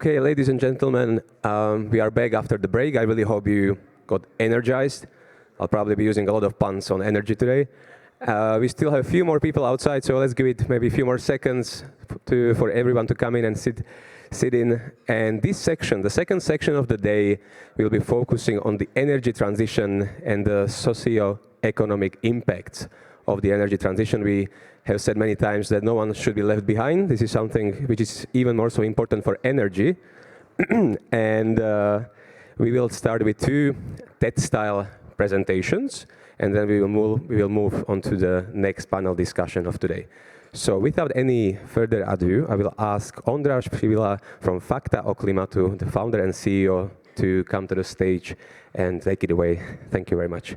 Okay, ladies and gentlemen, we are back after the break. I really hope you got energized. I'll probably be using a lot of puns on energy today. We still have a few more people outside, so let's give it maybe a few more seconds for everyone to come in and sit in. And this section, the second section of the day, will be focusing on the energy transition and the socio-economic impacts of the energy transition. We have said many times that no one should be left behind. This is something which is even more so important for energy. And we will start with two TED-style presentations, and then we will move on to the next panel discussion of today. So without any further ado, I will ask Ondráš Přibyla from Fakta o Klimatu, the founder and CEO, to come to the stage and take it away. Thank you very much.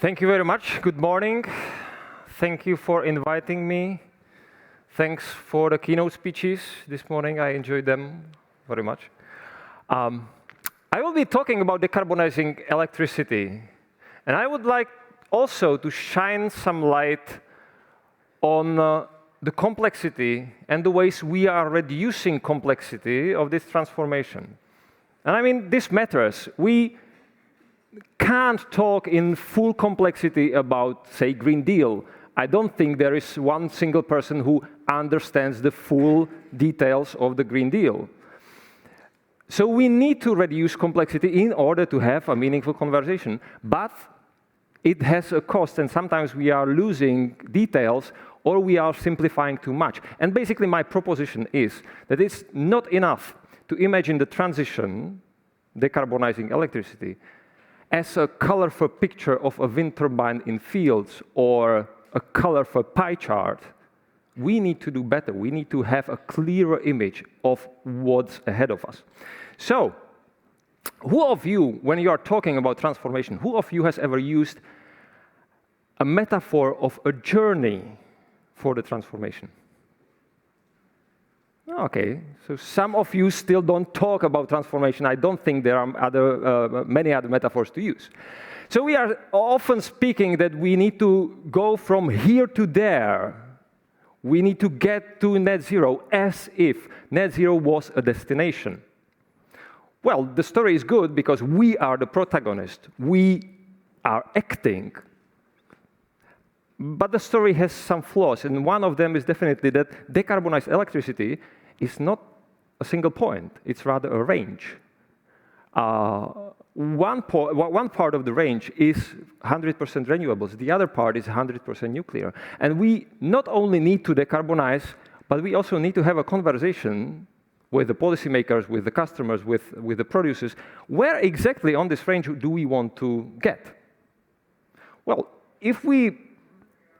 Thank you very much. Good morning. Thank you for inviting me. Thanks for the keynote speeches this morning. I enjoyed them very much. I will be talking about decarbonizing electricity. And I would like also to shine some light on the complexity and the ways we are reducing complexity of this transformation. And I mean, this matters. We can't talk in full complexity about, say, Green Deal. I don't think there is one single person who understands the full details of the Green Deal. So we need to reduce complexity in order to have a meaningful conversation. But it has a cost, and sometimes we are losing details or we are simplifying too much. And basically my proposition is that it's not enough to imagine the transition, decarbonizing electricity, as a colorful picture of a wind turbine in fields or a colorful pie chart. We need to do better. We need to have a clearer image of what's ahead of us. So, who of you, when you are talking about transformation, who of you has ever used a metaphor of a journey for the transformation? Okay, so some of you still don't talk about transformation. I don't think there are many other metaphors to use. So we are often speaking that we need to go from here to there. We need to get to net zero, as if net zero was a destination. Well, the story is good because we are the protagonist. We are acting. But the story has some flaws, and one of them is definitely that decarbonized electricity is not a single point. It's rather a range. One part of the range is 100% renewables. The other part is 100% nuclear. And we not only need to decarbonize, but we also need to have a conversation with the policymakers, with the customers, with the producers. Where exactly on this range do we want to get? Well, if we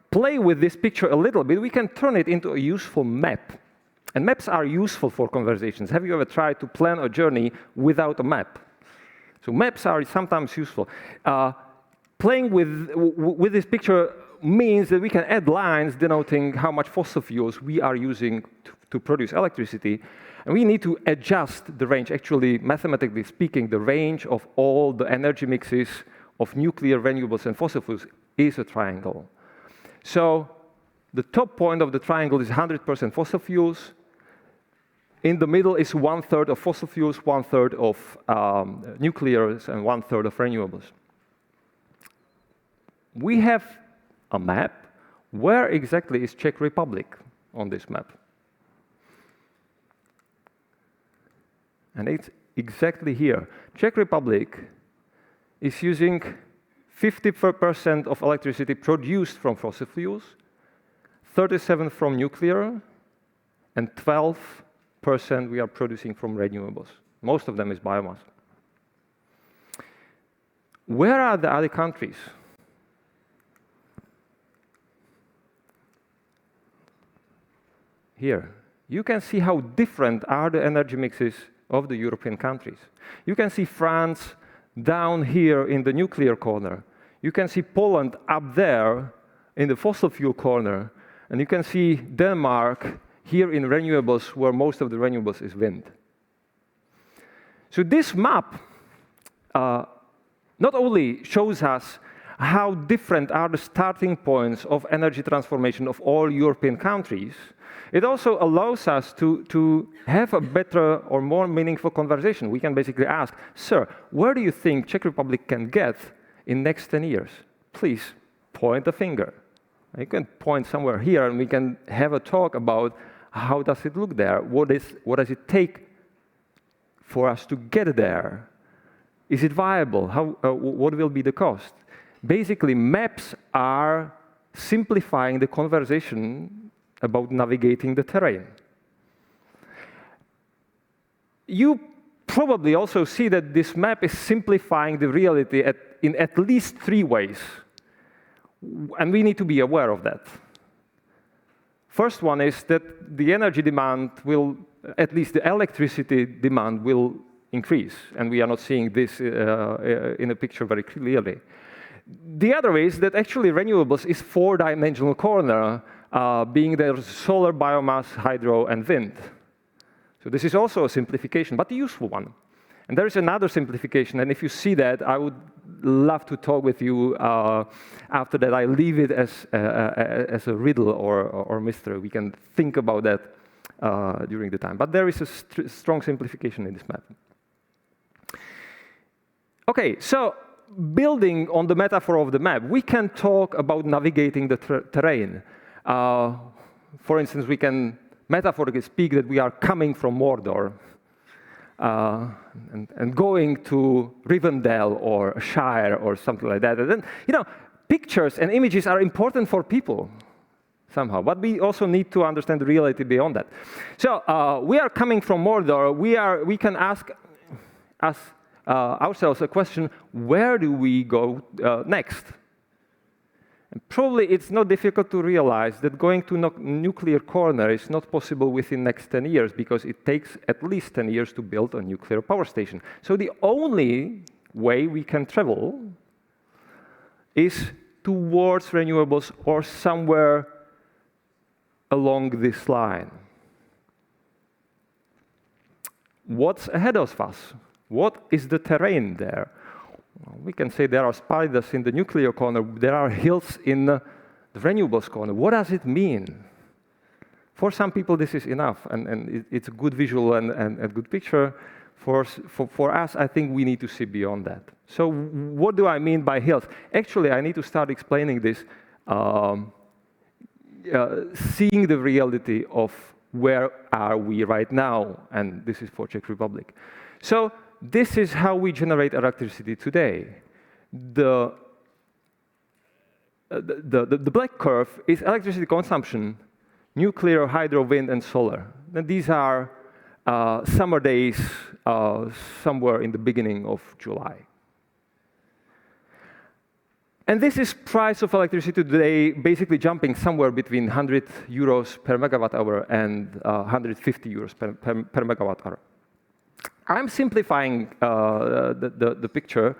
play with this picture a little bit, we can turn it into a useful map. And maps are useful for conversations. Have you ever tried to plan a journey without a map? So maps are sometimes useful. Playing with this picture means that we can add lines denoting how much fossil fuels we are using to produce electricity. And we need to adjust the range. Actually, mathematically speaking, the range of all the energy mixes of nuclear, renewables, and fossil fuels is a triangle. So the top point of the triangle is 100% fossil fuels. In the middle is 1/3 of fossil fuels, 1/3 of nuclears, and 1/3 of renewables. We have a map. Where exactly is Czech Republic on this map? And it's exactly here. Czech Republic is using 50% of electricity produced from fossil fuels, 37% from nuclear, and 12% we are producing from renewables. Most of them is biomass. Where are the other countries? Here. You can see how different are the energy mixes of the European countries. You can see France down here in the nuclear corner. You can see Poland up there in the fossil fuel corner. And you can see Denmark here in renewables, where most of the renewables is wind. So this map not only shows us how different are the starting points of energy transformation of all European countries, it also allows us to have a better or more meaningful conversation. We can basically ask, sir, where do you think Czech Republic can get in next 10 years? Please point a finger. You can point somewhere here and we can have a talk about how does it look there? What does it take for us to get there? Is it viable? What will be the cost? Basically, maps are simplifying the conversation about navigating the terrain. You probably also see that this map is simplifying the reality in at least 3 ways. And we need to be aware of that. First one is that the energy demand will, at least the electricity demand will increase, and we are not seeing this in a picture very clearly. The other is that actually renewables is 4-dimensional corner, being there solar, biomass, hydro, and wind. So this is also a simplification, but a useful one. And there is another simplification, and if you see that, I would love to talk with you after that. I leave it as a riddle or mystery. We can think about that during the time. But there is a strong simplification in this map. Okay, so building on the metaphor of the map, we can talk about navigating the terrain. For instance, we can metaphorically speak that we are coming from Mordor and going to Rivendell or Shire or something like that. And then, you know, pictures and images are important for people somehow, but we also need to understand the reality beyond that. So we are coming from Mordor. We can ask ourselves a question: where do we go next? And probably it's not difficult to realize that going to nuclear corner is not possible within next 10 years because it takes at least 10 years to build a nuclear power station. So the only way we can travel is towards renewables or somewhere along this line. What's ahead of us? What is the terrain there? We can say there are spiders in the nuclear corner, there are hills in the renewables corner. What does it mean? For some people, this is enough, and it's a good visual and a good picture. For us, I think we need to see beyond that. So what do I mean by hills? Actually, I need to start explaining this, seeing the reality of where are we right now, and this is for Czech Republic. So this is how we generate electricity today. The black curve is electricity consumption, nuclear, hydro, wind, and solar. And these are summer days somewhere in the beginning of July. And this is price of electricity today, basically jumping somewhere between 100 euros per megawatt hour and 150 euros per megawatt hour. I'm simplifying the picture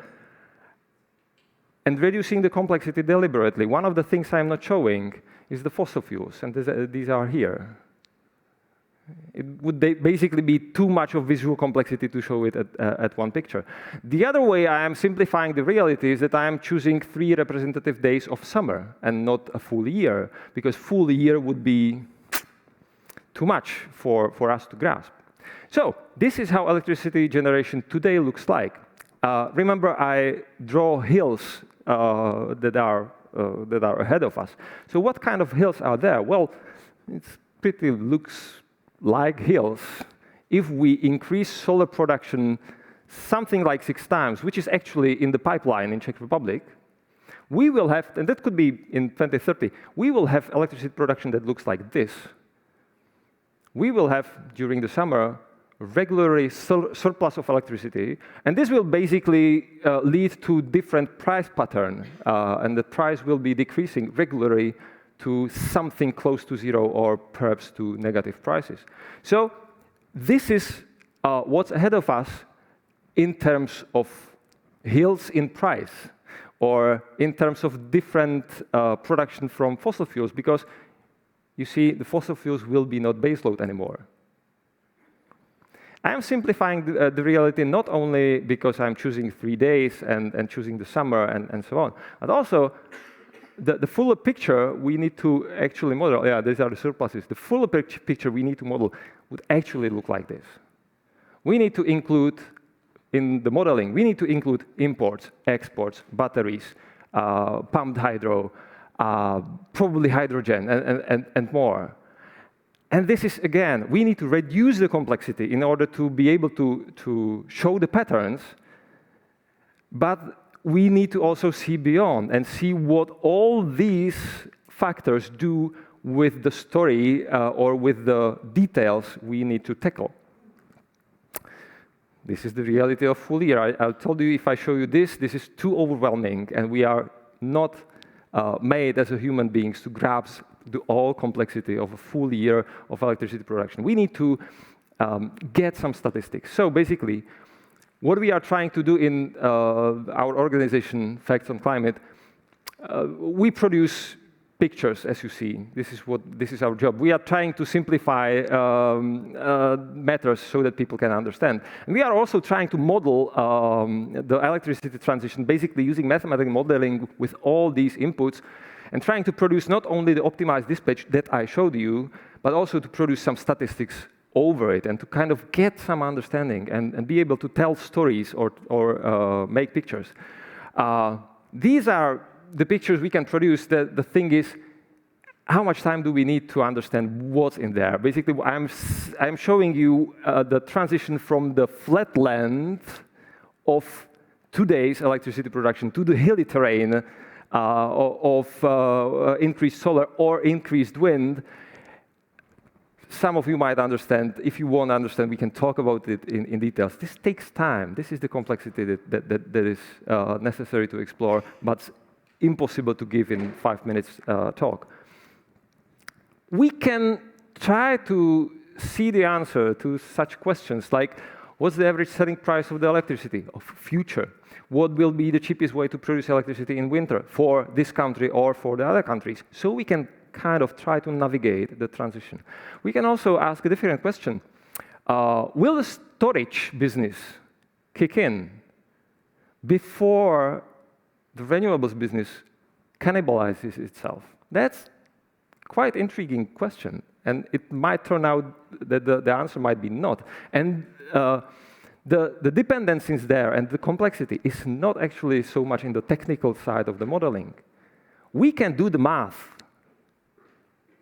and reducing the complexity deliberately. One of the things I'm not showing is the fossil fuels, and these are here. It would basically be too much of visual complexity to show it at one picture. The other way I am simplifying the reality is that I am choosing 3 representative days of summer and not a full year, because full year would be too much for us to grasp. So this is how electricity generation today looks like. Remember, I draw hills that are ahead of us. So what kind of hills are there? Well, it pretty looks like hills. If we increase solar production something like 6 times, which is actually in the pipeline in Czech Republic, we will have, and that could be in 2030, we will have electricity production that looks like this. We will have, during the summer, regularly surplus of electricity, and this will basically lead to different price pattern, and the price will be decreasing regularly to something close to 0 or perhaps to negative prices. So this is what's ahead of us in terms of hills in price, or in terms of different production from fossil fuels, because you see, the fossil fuels will be not baseload anymore. I am simplifying the reality not only because I'm choosing 3 days and choosing the summer and so on, but also the fuller picture we need to actually model. Yeah, these are the surpluses. The fuller picture we need to model would actually look like this. We need to include, in the modeling, we need to include imports, exports, batteries, pumped hydro, probably hydrogen, and more. And this is, again, we need to reduce the complexity in order to be able to show the patterns, but we need to also see beyond and see what all these factors do with the story or with the details we need to tackle. This is the reality of full year. I told you if I show you this is too overwhelming, and we are not made as a human beings to grasp the all complexity of a full year of electricity production. We need to get some statistics. So basically, what we are trying to do in our organization, Facts on Climate, we produce pictures, as you see. This is our job. We are trying to simplify matters so that people can understand. And we are also trying to model the electricity transition, basically using mathematical modeling with all these inputs, and trying to produce not only the optimized dispatch that I showed you, but also to produce some statistics over it and to kind of get some understanding and be able to tell stories or make pictures. These are the pictures we can produce. The thing is, how much time do we need to understand what's in there? Basically, I'm showing you the transition from the flat land of today's electricity production to the hilly terrain of increased solar or increased wind. Some of you might understand. If you want to understand, we can talk about it in details. This takes time. This is the complexity that is necessary to explore, but impossible to give in 5 minutes talk. We can try to see the answer to such questions like, what's the average selling price of the electricity of future? What will be the cheapest way to produce electricity in winter for this country or for the other countries? So we can kind of try to navigate the transition. We can also ask a different question. Will the storage business kick in before the renewables business cannibalizes itself? That's quite intriguing question, and it might turn out that the answer might be not. And the dependence is there, and the complexity is not actually so much in the technical side of the modeling. We can do the math.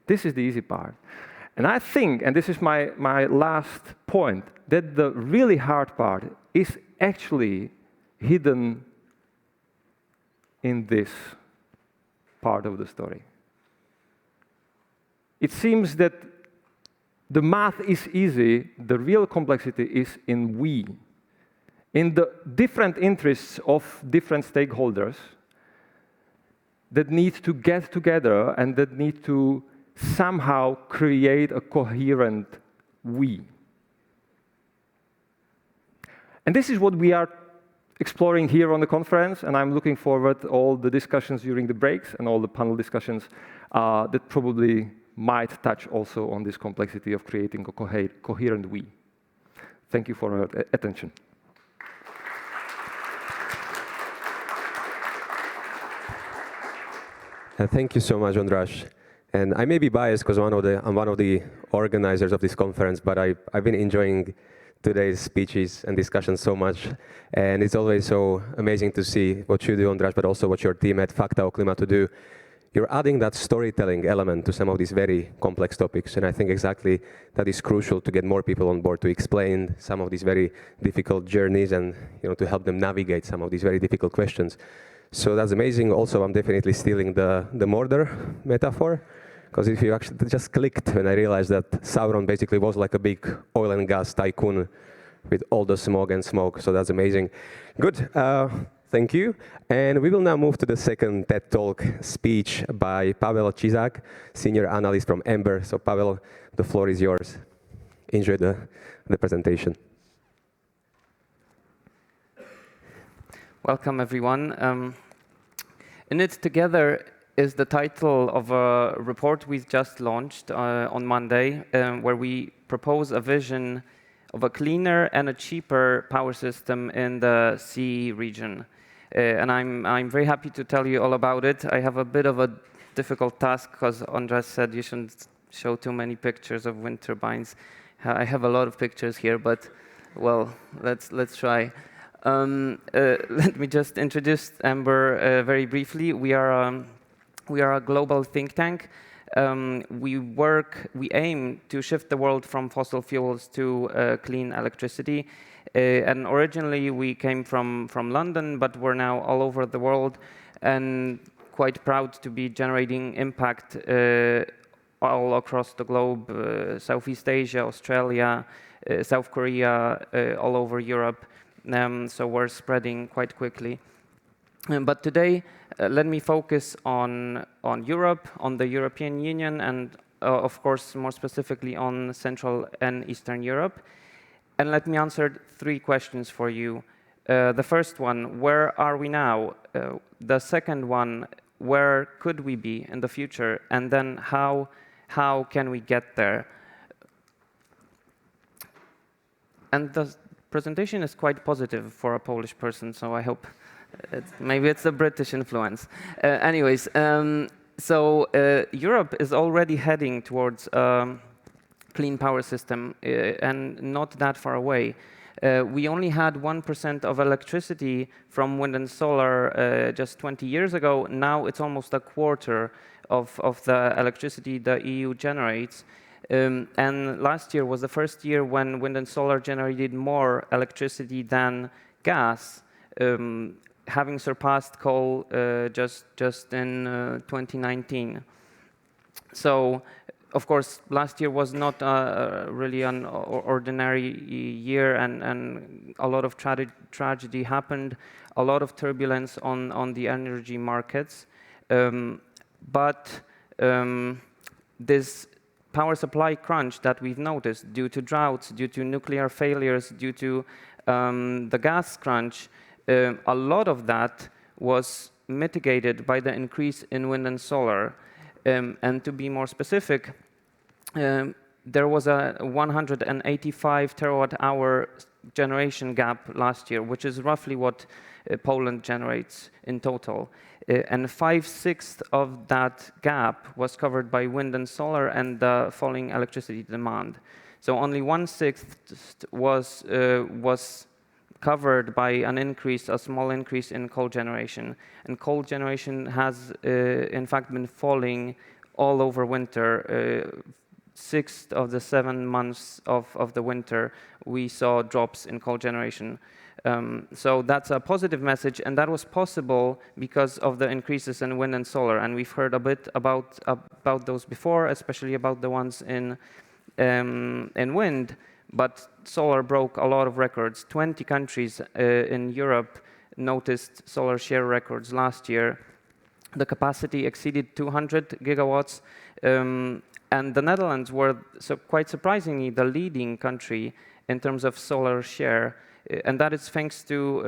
This is the easy part. And I think, and this is my last point, that the really hard part is actually hidden in this part of the story. It seems that the math is easy, the real complexity is in we, in the different interests of different stakeholders that need to get together and that need to somehow create a coherent we. And this is what we are exploring here on the conference, and I'm looking forward to all the discussions during the breaks and all the panel discussions that probably might touch also on this complexity of creating a coherent we. Thank you for your attention. Thank you so much, Ondráš. And I may be biased because I'm one of the organizers of this conference, but I've been enjoying today's speeches and discussions so much. And it's always so amazing to see what you do, Ondráš, but also what your team at Fakta or Klimatu do. You're adding that storytelling element to some of these very complex topics. And I think exactly that is crucial to get more people on board to explain some of these very difficult journeys and to help them navigate some of these very difficult questions. So that's amazing. Also, I'm definitely stealing the mortar metaphor, because if you actually just clicked when I realized that Sauron basically was like a big oil and gas tycoon with all the smog and smoke. So that's amazing. Good. Thank you. And we will now move to the second TED Talk speech by Pawel Czyzak, Senior Analyst from Ember. So Pawel, the floor is yours. Enjoy the presentation. Welcome, everyone. In It Together is the title of a report we just launched on Monday, where we propose a vision of a cleaner and a cheaper power system in the CE region. And I'm very happy to tell you all about it. I have a bit of a difficult task because Ondráš said you shouldn't show too many pictures of wind turbines. I have a lot of pictures here, but well, let's try. Let me just introduce Ember very briefly. We are a global think tank. We aim to shift the world from fossil fuels to clean electricity. And originally we came from London, but we're now all over the world and quite proud to be generating impact all across the globe, Southeast Asia, Australia, South Korea, all over Europe. So we're spreading quite quickly. But today, let me focus on Europe, on the European Union, and of course, more specifically on Central and Eastern Europe. And let me answer 3 questions for you. The first one, where are we now? The second one, where could we be in the future? And then how can we get there? And the presentation is quite positive for a Polish person, so I hope maybe it's a British influence. Anyways, so Europe is already heading towards clean power system and not that far away. We only had 1% of electricity from wind and solar just 20 years ago. Now it's almost a quarter of the electricity the EU generates. And last year was the first year when wind and solar generated more electricity than gas, having surpassed coal just in 2019. So, of course, last year was not really an ordinary year, and a lot of tragedy happened, a lot of turbulence on the energy markets. But this power supply crunch that we've noticed due to droughts, due to nuclear failures, due to the gas crunch, a lot of that was mitigated by the increase in wind and solar. And to be more specific, there was a 185 terawatt-hour generation gap last year, which is roughly what Poland generates in total. And 5/6 of that gap was covered by wind and solar and the falling electricity demand. So only 1/6 was covered by a small increase in coal generation. And coal generation has, in fact, been falling all over winter. 6 of the 7 months of the winter, we saw drops in coal generation. So that's a positive message, and that was possible because of the increases in wind and solar. And we've heard a bit about those before, especially about the ones in wind. But solar broke a lot of records. 20 countries in Europe noticed solar share records last year. The capacity exceeded 200 gigawatts. And the Netherlands were, quite surprisingly, the leading country in terms of solar share. And that is thanks to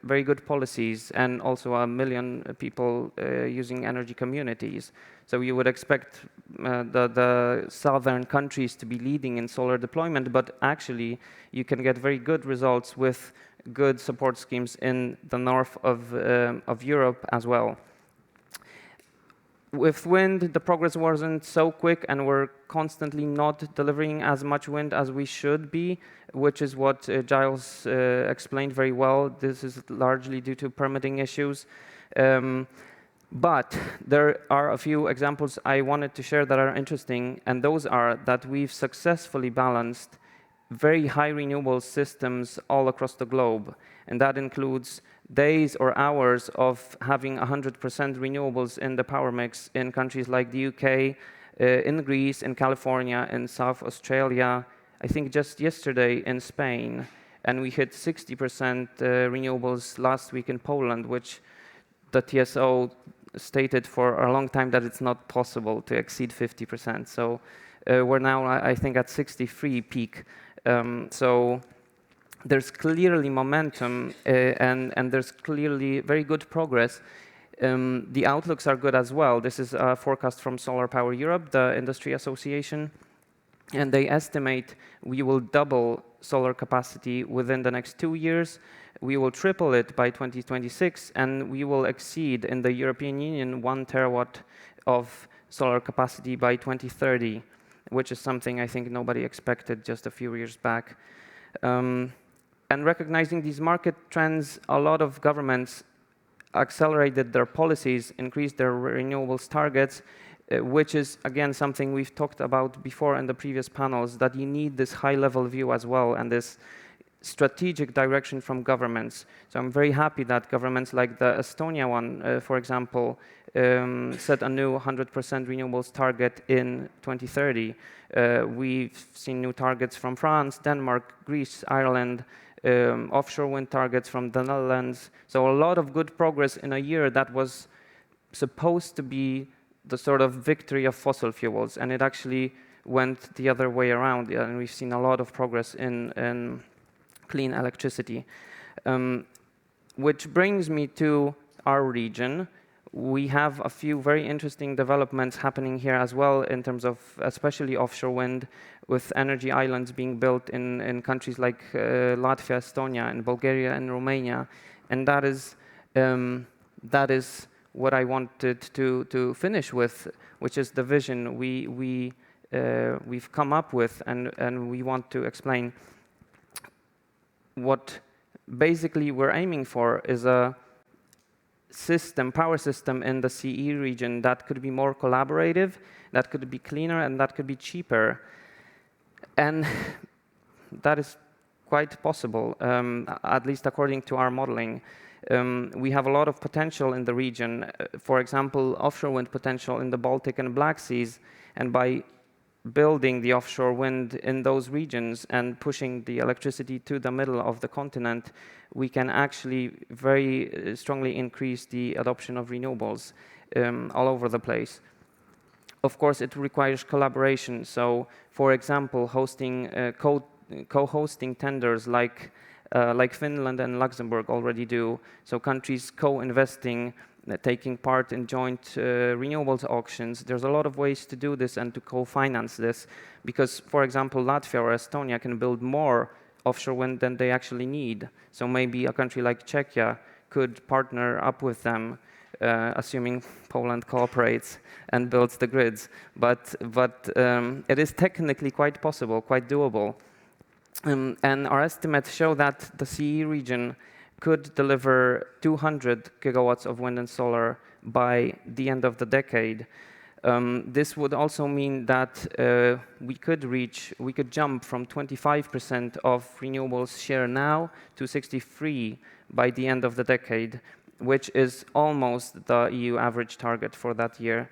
very good policies and also 1 million people using energy communities. So you would expect the southern countries to be leading in solar deployment, but actually you can get very good results with good support schemes in the north of Europe as well. With wind, the progress wasn't so quick, and we're constantly not delivering as much wind as we should be, which is what Giles explained very well. This is largely due to permitting issues. But there are a few examples I wanted to share that are interesting, and those are that we've successfully balanced very high renewable systems all across the globe. And that includes days or hours of having 100% renewables in the power mix in countries like the UK, in Greece, in California, in South Australia, I think just yesterday in Spain. And we hit 60% renewables last week in Poland, which the TSO stated for a long time that it's not possible to exceed 50%. So we're now, I think, at 63 peak. So there's clearly momentum and there's clearly very good progress. The outlooks are good as well. This is a forecast from Solar Power Europe, the industry association, and they estimate we will double solar capacity within the next 2 years. We will triple it by 2026, and we will exceed in the European Union 1 terawatt of solar capacity by 2030, which is something I think nobody expected just a few years back. And recognizing these market trends, a lot of governments accelerated their policies, increased their renewables targets, which is, again, something we've talked about before in the previous panels, that you need this high-level view as well and this strategic direction from governments. So I'm very happy that governments like the Estonia one, for example, set a new 100% renewables target in 2030. We've seen new targets from France, Denmark, Greece, Ireland, offshore wind targets from the Netherlands. So a lot of good progress in a year that was supposed to be the sort of victory of fossil fuels, and it actually went the other way around, and we've seen a lot of progress in clean electricity. Which brings me to our region. We have a few very interesting developments happening here as well in terms of especially offshore wind, with energy islands being built in countries like Latvia, Estonia, and Bulgaria and Romania. And that is what I wanted to finish with, which is the vision we've come up with, and we want to explain. What basically we're aiming for is a power system in the CE region that could be more collaborative, that could be cleaner, and that could be cheaper. And that is quite possible, at least according to our modeling. We have a lot of potential in the region, for example, offshore wind potential in the Baltic and Black Seas, and by building the offshore wind in those regions and pushing the electricity to the middle of the continent, we can actually very strongly increase the adoption of renewables all over the place. Of course, it requires collaboration. So, for example, hosting co-hosting tenders like Finland and Luxembourg already do. So countries co-investing, taking part in joint renewables auctions. There's a lot of ways to do this and to co-finance this, because, for example, Latvia or Estonia can build more offshore wind than they actually need. So maybe a country like Czechia could partner up with them, assuming Poland cooperates and builds the grids. But it is technically quite possible, quite doable. And our estimates show that the CE region could deliver 200 gigawatts of wind and solar by the end of the decade. This would also mean that we could jump from 25% of renewables share now to 63% by the end of the decade, which is almost the EU average target for that year.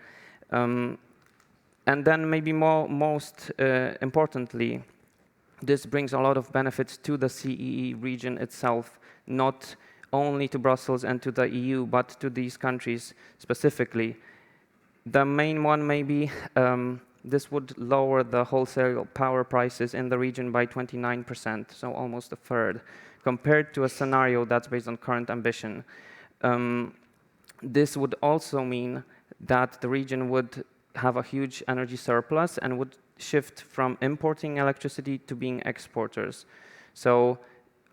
And then maybe most importantly, this brings a lot of benefits to the CEE region itself, not only to Brussels and to the EU, but to these countries specifically. The main one may be this would lower the wholesale power prices in the region by 29%, so almost a third, compared to a scenario that's based on current ambition. This would also mean that the region would have a huge energy surplus and would shift from importing electricity to being exporters. So,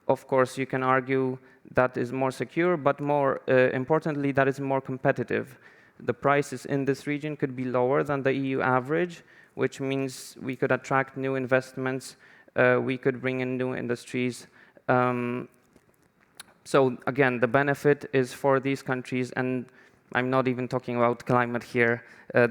of course, you can argue that is more secure, but more importantly, that is more competitive. The prices in this region could be lower than the EU average, which means we could attract new investments, we could bring in new industries. So again, the benefit is for these countries, and I'm not even talking about climate here.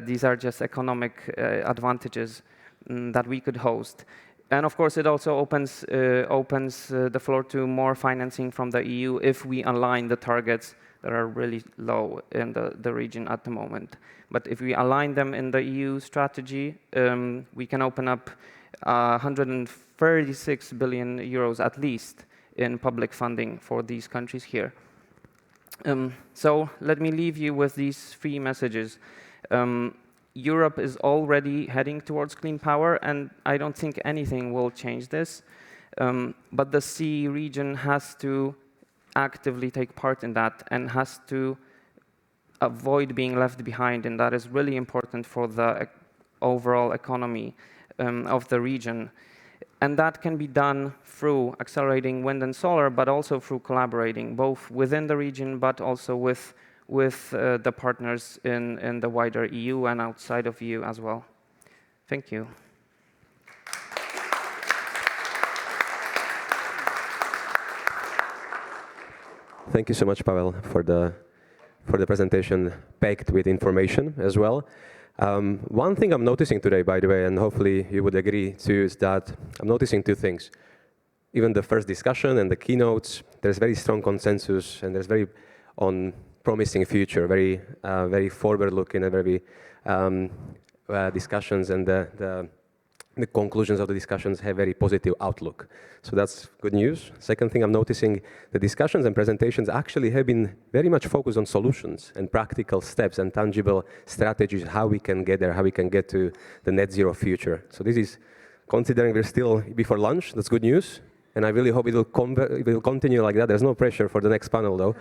These are just economic advantages that we could host. And of course, it also opens the floor to more financing from the EU if we align the targets that are really low in the region at the moment. But if we align them in the EU strategy, we can open up 136 billion euros at least in public funding for these countries here. So let me leave you with these three messages. Europe is already heading towards clean power, and I don't think anything will change this. But the CE region has to actively take part in that and has to avoid being left behind, and that is really important for the overall economy of the region. And that can be done through accelerating wind and solar, but also through collaborating, both within the region, but also with the partners in the wider EU and outside of EU as well. Thank you. Thank you so much, Pawel, for the presentation packed with information as well. One thing I'm noticing today, by the way, and hopefully you would agree too, is that I'm noticing two things. Even the first discussion and the keynotes, there's very strong consensus, and there's very promising future, very forward-looking, and very discussions, and the conclusions of the discussions have very positive outlook. So that's good news. Second thing I'm noticing, the discussions and presentations actually have been very much focused on solutions and practical steps and tangible strategies, how we can get there, how we can get to the net zero future. So this is, considering we're still before lunch, that's good news. And I really hope it will continue like that. There's no pressure for the next panel though.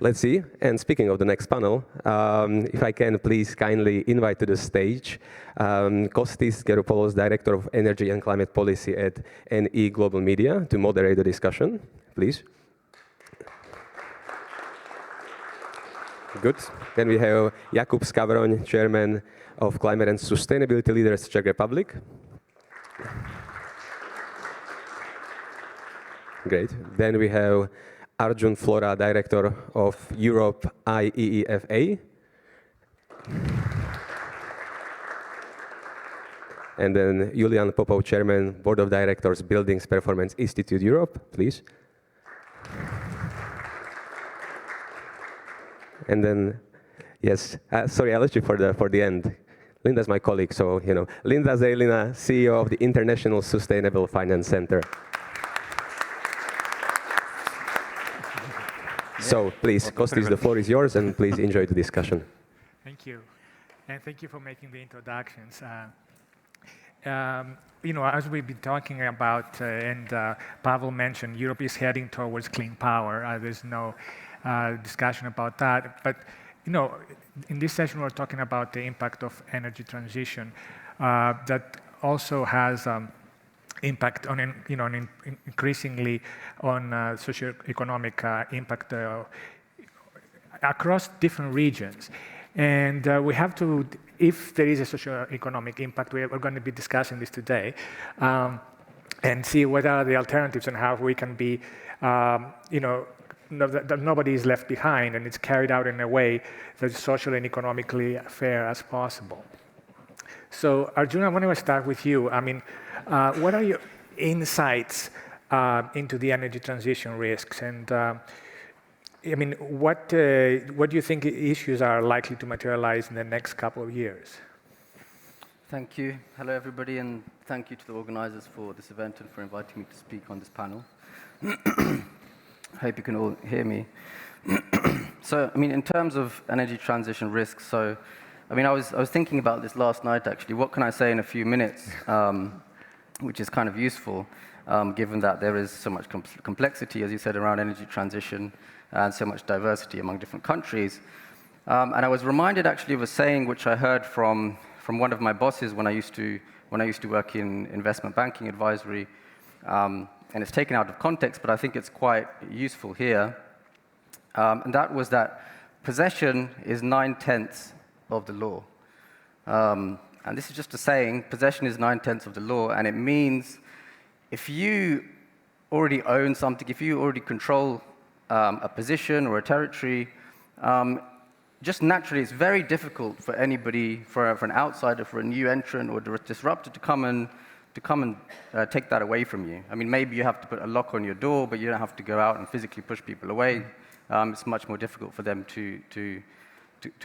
Let's see. And speaking of the next panel, if I can please kindly invite to the stage Kostis, Geropoulos, Director of Energy and Climate Policy at NE Global Media, to moderate the discussion, please. Good. Then we have Jakub Skavron, Chairman of Climate and Sustainability Leaders, Czech Republic. Great. Then we have Arjun, Flora, Director of Europe IEEFA. And then Julian, Popov, Chairman, Board of Directors, Buildings Performance Institute Europe, please. And then, yes, sorry, I left you for the end. Linda's my colleague, so, you know. Linda Zelina, CEO of the International Sustainable Finance Center. So please, Kostis, the floor is yours, and please enjoy the discussion. Thank you. And thank you for making the introductions. You know, as we've been talking about, and Pawel mentioned, Europe is heading towards clean power. There's no discussion about that. But, you know, in this session, we're talking about the impact of energy transition that also has impact on, you know, increasingly on socio-economic impact across different regions. And we have to, if there is a socio-economic impact, we're going to be discussing this today, and see what are the alternatives and how we can be, you know, that nobody is left behind and it's carried out in a way that is socially and economically fair as possible. So, Arjun, I want to start with you. I mean, what are your insights into the energy transition risks? And I mean, what do you think issues are likely to materialize in the next couple of years? Thank you. Hello, everybody, and thank you to the organizers for this event and for inviting me to speak on this panel. Hope you can all hear me. So, I mean, in terms of energy transition risks, so, I mean, I was thinking about this last night, actually. What can I say in a few minutes, which is kind of useful, given that there is so much complexity, as you said, around energy transition, and so much diversity among different countries. And I was reminded, actually, of a saying which I heard from one of my bosses when I used to work in investment banking advisory. And it's taken out of context, but I think it's quite useful here. And that was that possession is 9/10 of the law. And this is just a saying, possession is 9/10 of the law, and it means if you already own something, if you already control a position or a territory, just naturally it's very difficult for anybody, for an outsider, for a new entrant or a disruptor to come and take that away from you. I mean, maybe you have to put a lock on your door, but you don't have to go out and physically push people away. It's much more difficult for them to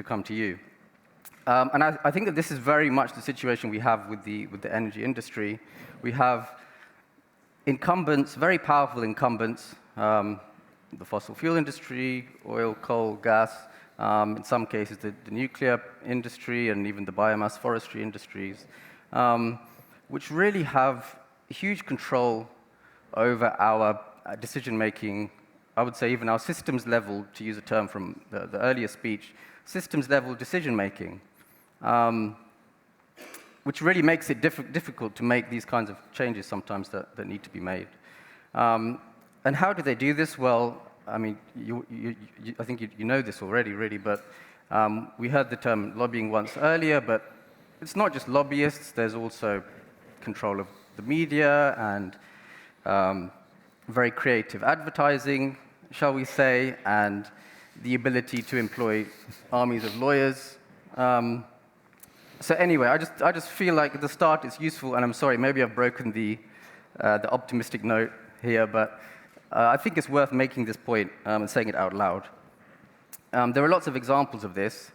come to you. And I think that this is very much the situation we have with the energy industry. We have incumbents, very powerful incumbents, the fossil fuel industry, oil, coal, gas, in some cases the nuclear industry and even the biomass forestry industries, which really have huge control over our decision-making, I would say even our systems level, to use a term from the earlier speech, systems level decision-making. which really makes it difficult to make these kinds of changes sometimes that need to be made. And how do they do this? Well, I mean, I think you know this already, really, but we heard the term lobbying once earlier, but it's not just lobbyists. There's also control of the media and very creative advertising, shall we say, and the ability to employ armies of lawyers. So anyway, I just feel like at the start it's useful, and I'm sorry, maybe I've broken the optimistic note here, but I think it's worth making this point and saying it out loud. There are lots of examples of this,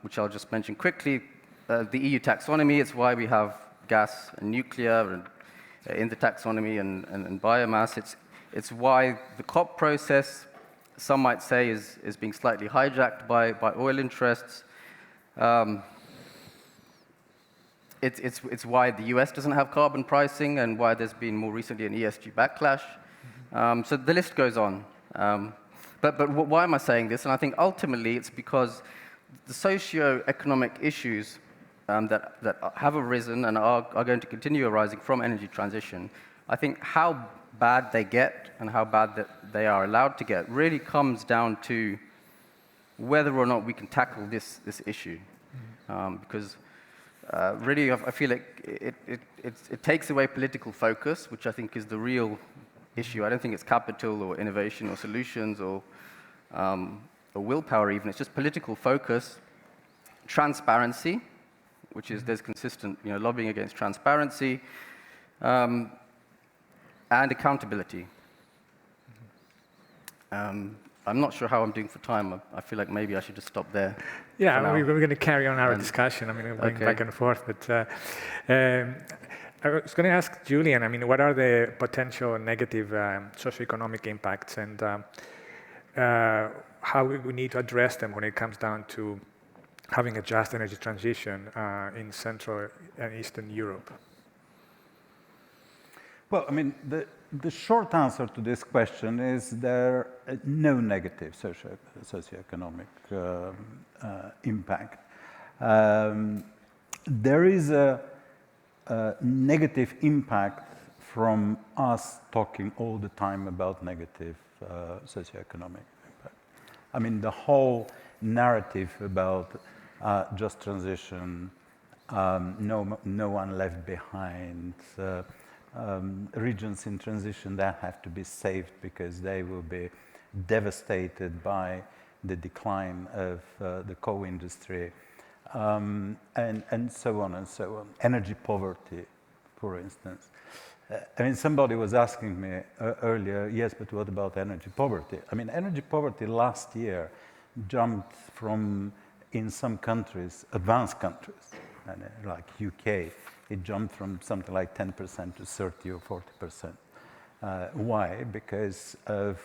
which I'll just mention quickly. The EU taxonomy, it's why we have gas and nuclear and, in the taxonomy and biomass. It's why the COP process, some might say, is being slightly hijacked by oil interests. It's why the US doesn't have carbon pricing and why there's been more recently an ESG backlash. So the list goes on. But why am I saying this? And I think ultimately it's because the socio-economic issues that have arisen and are going to continue arising from energy transition, I think how bad they get and how bad that they are allowed to get really comes down to whether or not we can tackle this issue. Because really, I feel like it takes away political focus, which I think is the real issue. I don't think it's capital or innovation or solutions or willpower even. It's just political focus, transparency, which is there's consistent lobbying against transparency, and accountability. I'm not sure how I'm doing for time. I feel like maybe I should just stop there. Yeah, we're going to carry on our discussion. I mean, we're going back and forth. But I was going to ask Julian, I mean, what are the potential negative socioeconomic impacts and how we need to address them when it comes down to having a just energy transition in Central and Eastern Europe? Well, I mean, the short answer to this question is there are no negative socioeconomic impact. There is a negative impact from us talking all the time about negative socioeconomic impact. I mean, the whole narrative about just transition, no one left behind, regions in transition that have to be saved because they will be devastated by the decline of the coal industry, and so on and so on. Energy poverty, for instance. I mean, somebody was asking me earlier, yes, but what about energy poverty? I mean, energy poverty last year jumped from, in some countries, advanced countries, like UK, it jumped from something like 10% to 30 or 40%. Why? Because of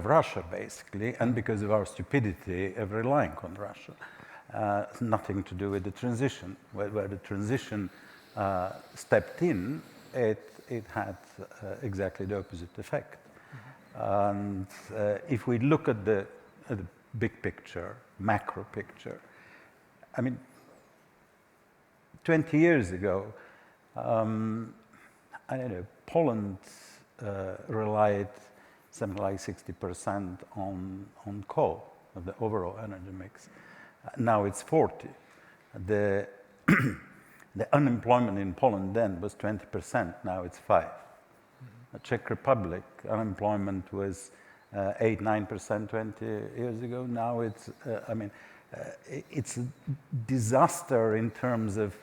Russia, basically, and because of our stupidity of relying on Russia. Nothing to do with the transition. Where the transition stepped in, it had exactly the opposite effect. And if we look at the big picture, macro picture, I mean, 20 years ago, I don't know, Poland relied something like 60% on coal of the overall energy mix. Now it's 40. The unemployment in Poland then was 20%, now it's 5%. The Czech Republic, unemployment was 8-9% 20 years ago. Now it's, it's a disaster in terms of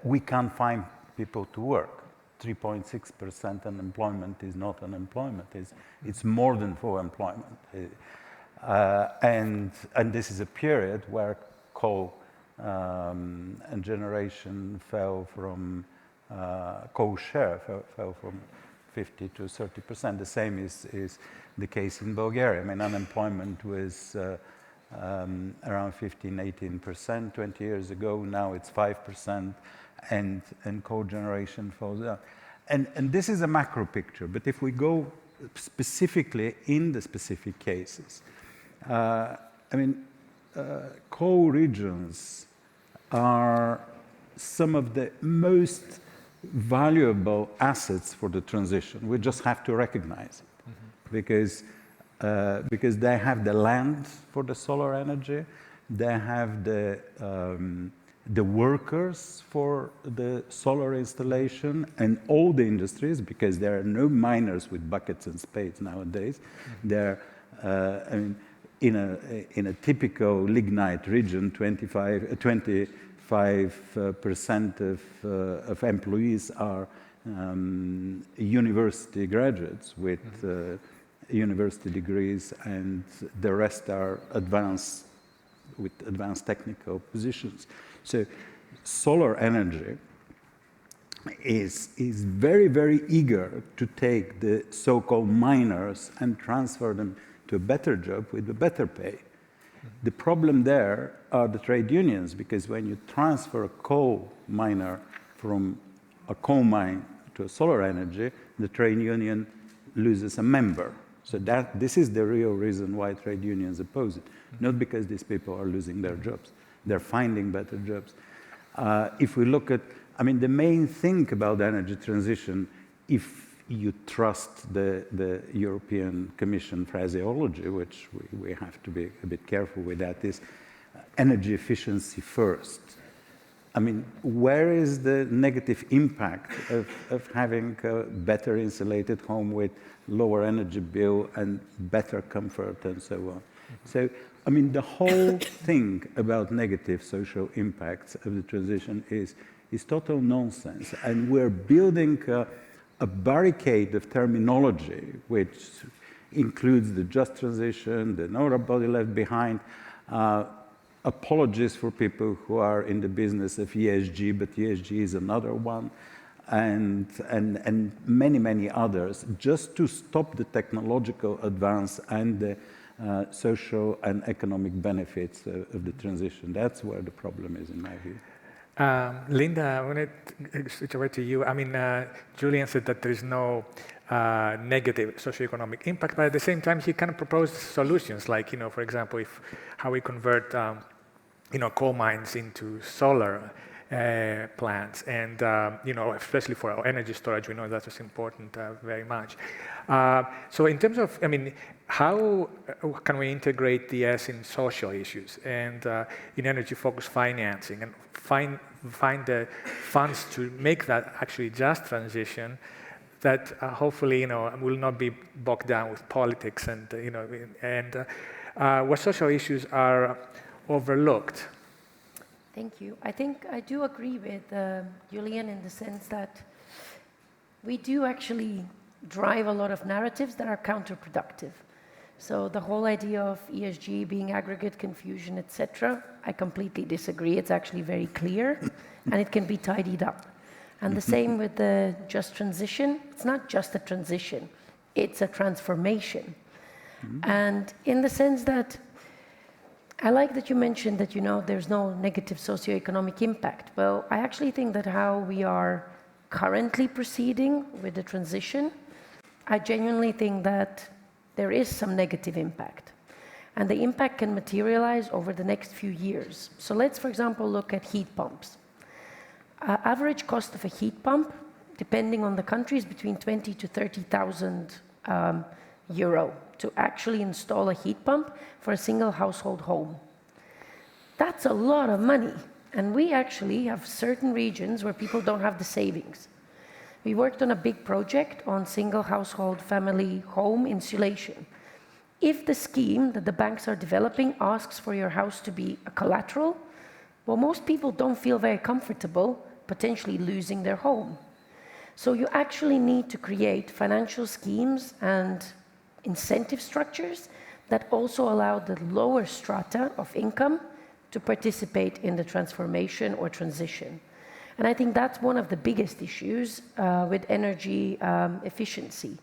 we can't find people to work. 3.6% unemployment is not unemployment. It's more than full employment. And this is a period where coal and generation fell from, coal share fell from 50 to 30%. The same is the case in Bulgaria. I mean, unemployment was around 15-18% 20 years ago. Now it's 5%, and coal generation falls down. And this is a macro picture. But if we go specifically in the specific cases, I mean, coal regions are some of the most valuable assets for the transition. We just have to recognize it, because they have the land for the solar energy, they have the workers for the solar installation, and all the industries, because there are no miners with buckets and spades nowadays. They're, I mean, in a typical lignite region, 25% of employees are university graduates with university degrees, and the rest are advanced technical positions. So solar energy is very, very eager to take the so-called miners and transfer them to a better job with a better pay. The problem there are the trade unions, because when you transfer a coal miner from a coal mine to a solar energy, the trade union loses a member. So this is the real reason why trade unions oppose it, not because these people are losing their jobs. They're finding better jobs. If we look at, I mean, the main thing about energy transition, if you trust the European Commission phraseology, which we have to be a bit careful with that, is energy efficiency first. I mean, where is the negative impact of having a better insulated home with lower energy bill and better comfort and so on? So, I mean, the whole thing about negative social impacts of the transition is total nonsense. And we're building a barricade of terminology, which includes the just transition, the nobody left behind, apologies for people who are in the business of ESG, but ESG is another one, and many, many others, just to stop the technological advance and the social and economic benefits of the transition. That's where the problem is, in my view. Linda, I want to switch over to you. I mean, Julian said that there is no negative socioeconomic impact, but at the same time, he kind of proposed solutions, like, for example, how we convert, coal mines into solar plants, and especially for our energy storage, we know that is important very much. So in terms of, I mean, how can we integrate DS in social issues and in energy-focused financing, and find the funds to make that actually just transition that hopefully will not be bogged down with politics and where social issues are overlooked? Thank you. I think I do agree with Julian in the sense that we do actually drive a lot of narratives that are counterproductive. So the whole idea of ESG being aggregate confusion, etc., I completely disagree. It's actually very clear, and it can be tidied up. And the same with the just transition. It's not just a transition, it's a transformation. And in the sense that I like that you mentioned that, there's no negative socioeconomic impact. Well, I actually think that how we are currently proceeding with the transition, I genuinely think that there is some negative impact. And the impact can materialize over the next few years. So let's, for example, look at heat pumps. Average cost of a heat pump, depending on the country, is between 20 to 30,000 euro to actually install a heat pump for a single household home. That's a lot of money. And we actually have certain regions where people don't have the savings. We worked on a big project on single household family home insulation. If the scheme that the banks are developing asks for your house to be a collateral, well, most people don't feel very comfortable potentially losing their home. So you actually need to create financial schemes and incentive structures that also allow the lower strata of income to participate in the transformation or transition. And I think that's one of the biggest issues with energy efficiency.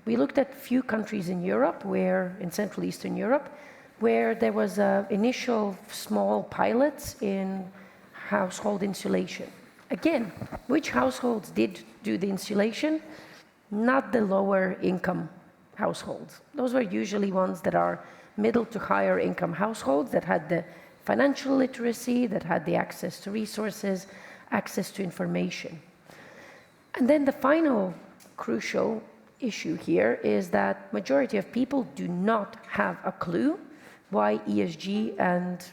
We looked at a few countries in Europe, in Central Eastern Europe, where there was initial small pilots in household insulation. Again, which households did do the insulation? Not the lower income households. Those were usually ones that are middle to higher income households that had the financial literacy, that had the access to resources, access to information. And then the final crucial issue here is that majority of people do not have a clue why ESG and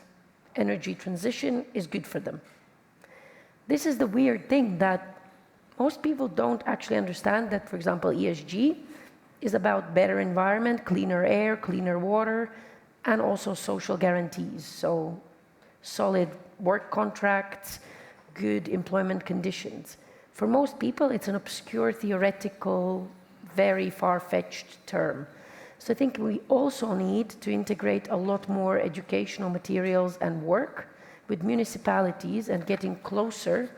energy transition is good for them. This is the weird thing, that most people don't actually understand that, for example, ESG is about better environment, cleaner air, cleaner water, and also social guarantees. So solid work contracts, good employment conditions. For most people, it's an obscure, theoretical, very far-fetched term. So I think we also need to integrate a lot more educational materials and work with municipalities and getting closer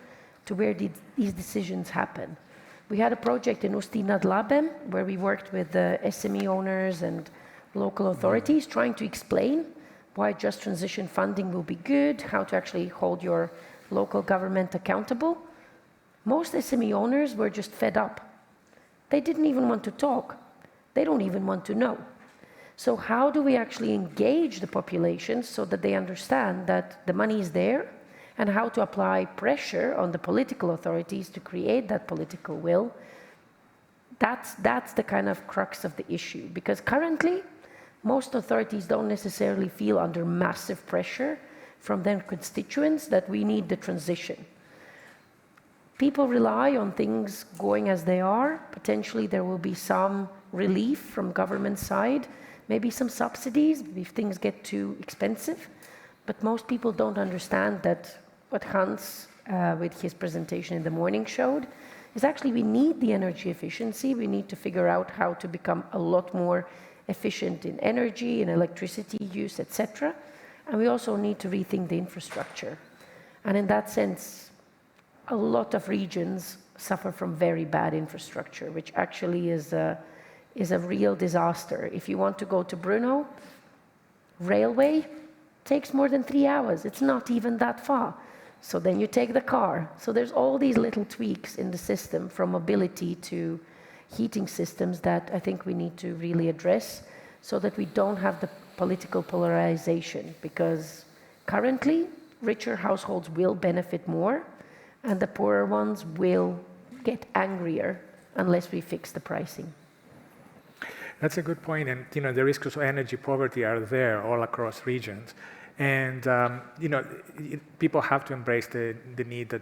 to where these decisions happen. We had a project in Ústí nad Labem where we worked with the SME owners and local authorities trying to explain why just transition funding will be good, how to actually hold your local government accountable. Most SME owners were just fed up. They didn't even want to talk. They don't even want to know. So how do we actually engage the population so that they understand that the money is there, and how to apply pressure on the political authorities to create that political will? That's the kind of crux of the issue, because currently most authorities don't necessarily feel under massive pressure from their constituents that we need the transition. People rely on things going as they are. Potentially there will be some relief from government side, maybe some subsidies if things get too expensive. But most people don't understand that what Hans, with his presentation in the morning, showed is actually we need the energy efficiency. We need to figure out how to become a lot more efficient in energy, in electricity use, etc. And we also need to rethink the infrastructure. And in that sense, a lot of regions suffer from very bad infrastructure, which actually is a real disaster. If you want to go to Brno, railway takes more than 3 hours. It's not even that far. So then you take the car. So there's all these little tweaks in the system, from mobility to heating systems, that I think we need to really address so that we don't have the political polarization, because currently richer households will benefit more and the poorer ones will get angrier unless we fix the pricing. That's a good point, and the risks of energy poverty are there all across regions, and people have to embrace the need that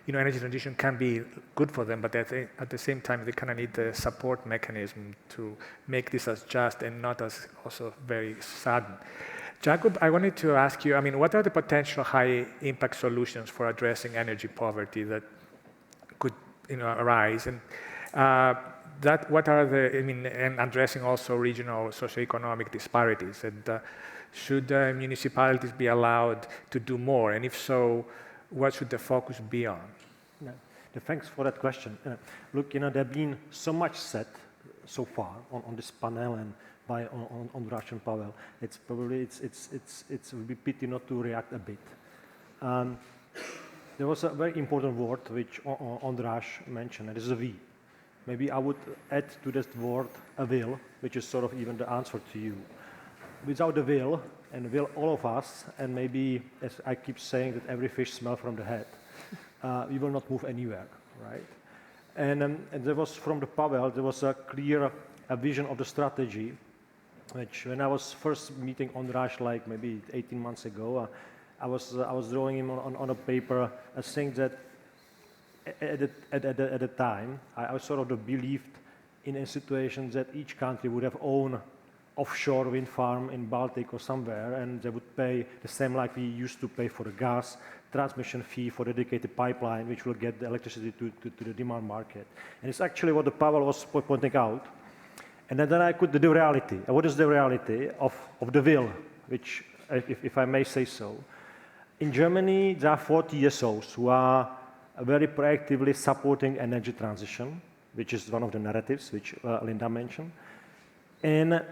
energy transition can be good for them, but at the same time they kind of need the support mechanism to make this as just and not as also very sudden. Jakub, I wanted to ask you, what are the potential high-impact solutions for addressing energy poverty that could arise, and what are and addressing also regional socio-economic disparities, and should municipalities be allowed to do more, and if so, what should the focus be on? Yeah. Thanks for that question. Look, there's been so much said so far on this panel and by Ondráš and Pawel. It's probably it would be pity not to react a bit. There was a very important word which Ondráš mentioned, and this is a "we." Maybe I would add to this word a will, which is sort of even the answer to you. Without a will, and will all of us, and maybe, as I keep saying, that every fish smells from the head, we will not move anywhere, right? And there was, from the Pawel, there was a clear vision of the strategy, which when I was first meeting Ondráš, like maybe 18 months ago, I was drawing him on a paper, saying that at the time, I sort of believed in a situation that each country would have own offshore wind farm in Baltic or somewhere, and they would pay the same like we used to pay for the gas transmission fee for dedicated pipeline, which will get the electricity to the demand market. And it's actually what the Pawel was pointing out. And then I could do the reality. And what is the reality of the will, which, if I may say so? In Germany, there are 4 TSOs who are very proactively supporting energy transition, which is one of the narratives which Linda mentioned. And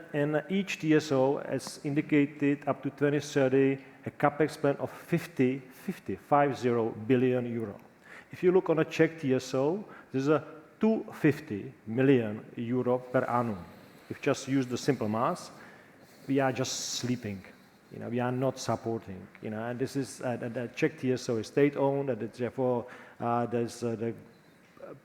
each TSO has indicated up to 2030 a capex plan of 50 billion euro. If you look on a Czech TSO, there's a 250 million euro per annum. If you just use the simple math, we are just sleeping. We are not supporting. And this is the Czech TSO is state-owned, and therefore there's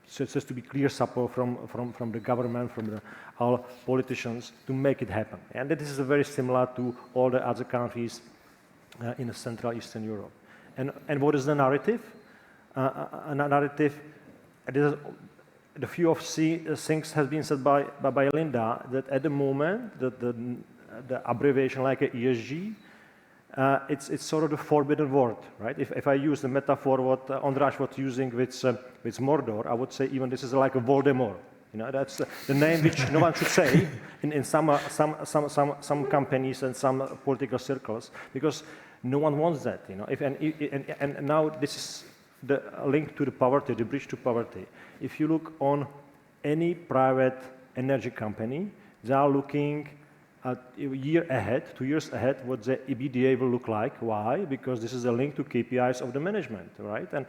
so it has to be clear support from the government, from all politicians to make it happen. And this is very similar to all the other countries in Central Eastern Europe. And what is the narrative? A narrative. The few of things has been said by Linda that at the moment the abbreviation like a ESG, it's sort of the forbidden word, right? If I use the metaphor what Ondráš was using with Mordor, I would say even this is like a Voldemort. That's the name which no one should say in some companies and some political circles, because no one wants that. And now this is the link to the poverty, the bridge to poverty. If you look on any private energy company, they are looking a year ahead, 2 years ahead, what the EBITDA will look like. Why? Because this is a link to KPIs of the management, right? And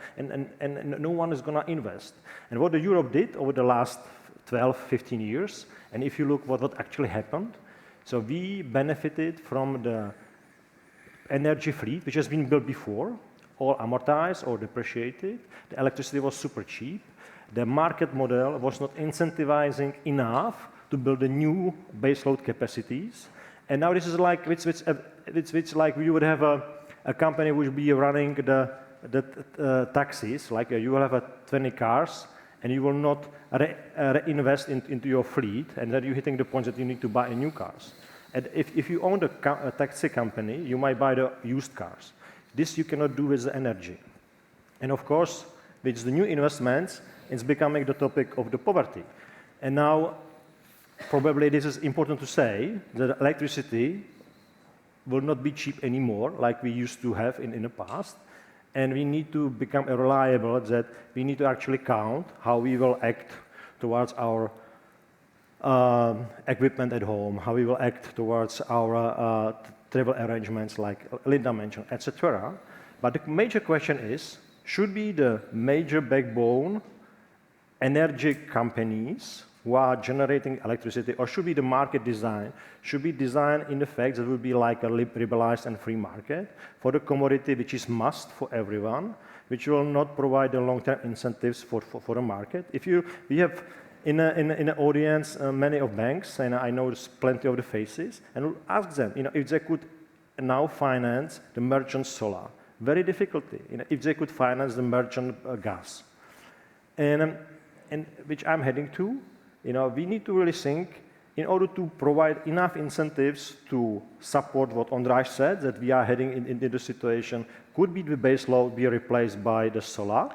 no one is going to invest. And what Europe did over the last 12, 15 years, and if you look what actually happened, so we benefited from the energy fleet, which has been built before, all amortized or depreciated. The electricity was super cheap. The market model was not incentivizing enough to build the new baseload capacities. And now this is like, it's like you would have a company which would be running the taxis, like you will have 20 cars, and you will not reinvest into your fleet, and then you're hitting the point that you need to buy new cars. And if you own a taxi company, you might buy the used cars. This you cannot do with the energy. And of course, with the new investments, it's becoming the topic of the poverty. And now, probably this is important to say, that electricity will not be cheap anymore, like we used to have in the past. And we need to become reliable, that we need to actually count how we will act towards our equipment at home, how we will act towards our travel arrangements, like Linda mentioned, etc. But the major question is, should be the major backbone energy companies who are generating electricity, or should be the market design? Should be designed in the fact that it would be like a liberalized and free market for the commodity which is must for everyone, which will not provide the long-term incentives for the market. We have in the audience many of banks, and I know there's plenty of the faces, and we'll ask them, if they could now finance the merchant solar. Very difficulty, if they could finance the merchant gas. And which I'm heading to, we need to really think in order to provide enough incentives to support what Ondráš said, that we are heading into the situation, could be the base load be replaced by the solar,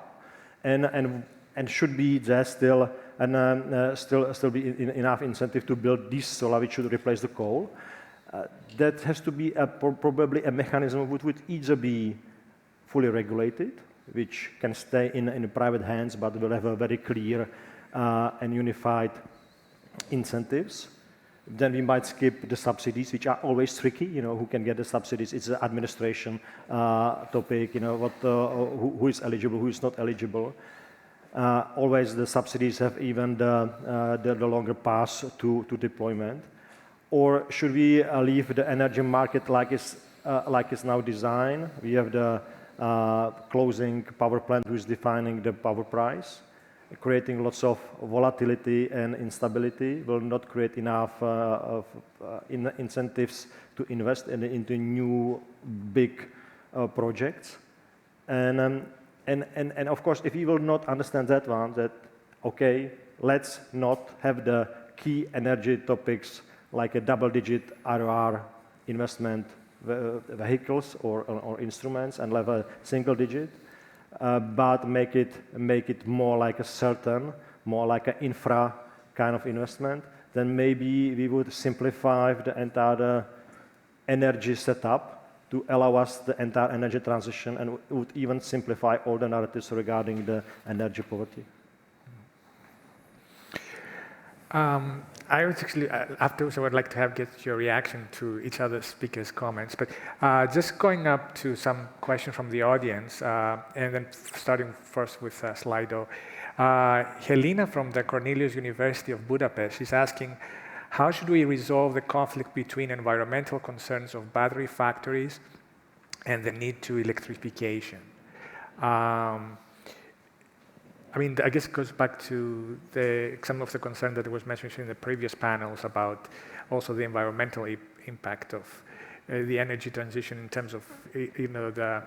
and should be there still, and still be enough incentive to build this solar, which should replace the coal. That has to be probably a mechanism which would either be fully regulated, which can stay in private hands, but will have a very clear and unified incentives. Then we might skip the subsidies, which are always tricky. Who can get the subsidies? It's an administration topic. Who is eligible, who is not eligible. Always the subsidies have even the longer path to deployment. Or should we leave the energy market like it's now designed? We have the closing power plant who is defining the power price, creating lots of volatility and instability, will not create enough incentives to invest into new big projects. And of course, if you will not understand that one, that okay, let's not have the key energy topics like a double-digit ROR investment vehicles or instruments and have a single digit, but make it more like a certain, more like an infra kind of investment, then maybe we would simplify the entire energy setup to allow us the entire energy transition, and would even simplify all the narratives regarding the energy poverty. I was actually, afterwards I would like to get your reaction to each other speakers' comments, but just going up to some questions from the audience, and then starting first with Slido. Helena from the Cornelius University of Budapest is asking, How should we resolve the conflict between environmental concerns of battery factories and the need to electrification? I mean, I guess it goes back to some of the concern that was mentioned in the previous panels about also the environmental impact of the energy transition in terms of, you know, the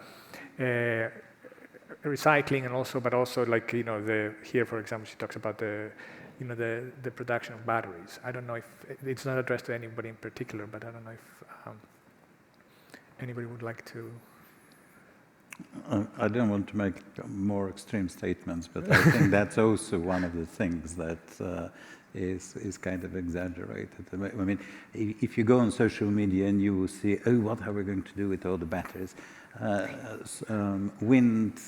recycling and also, but also like, you know, here, for example, she talks about the production of batteries. I don't know if it's not addressed to anybody in particular, but I don't know if anybody would like to. I don't want to make more extreme statements, but I think that's also one of the things that is kind of exaggerated. I mean, if you go on social media and you will see, oh, what are we going to do with all the batteries? Wind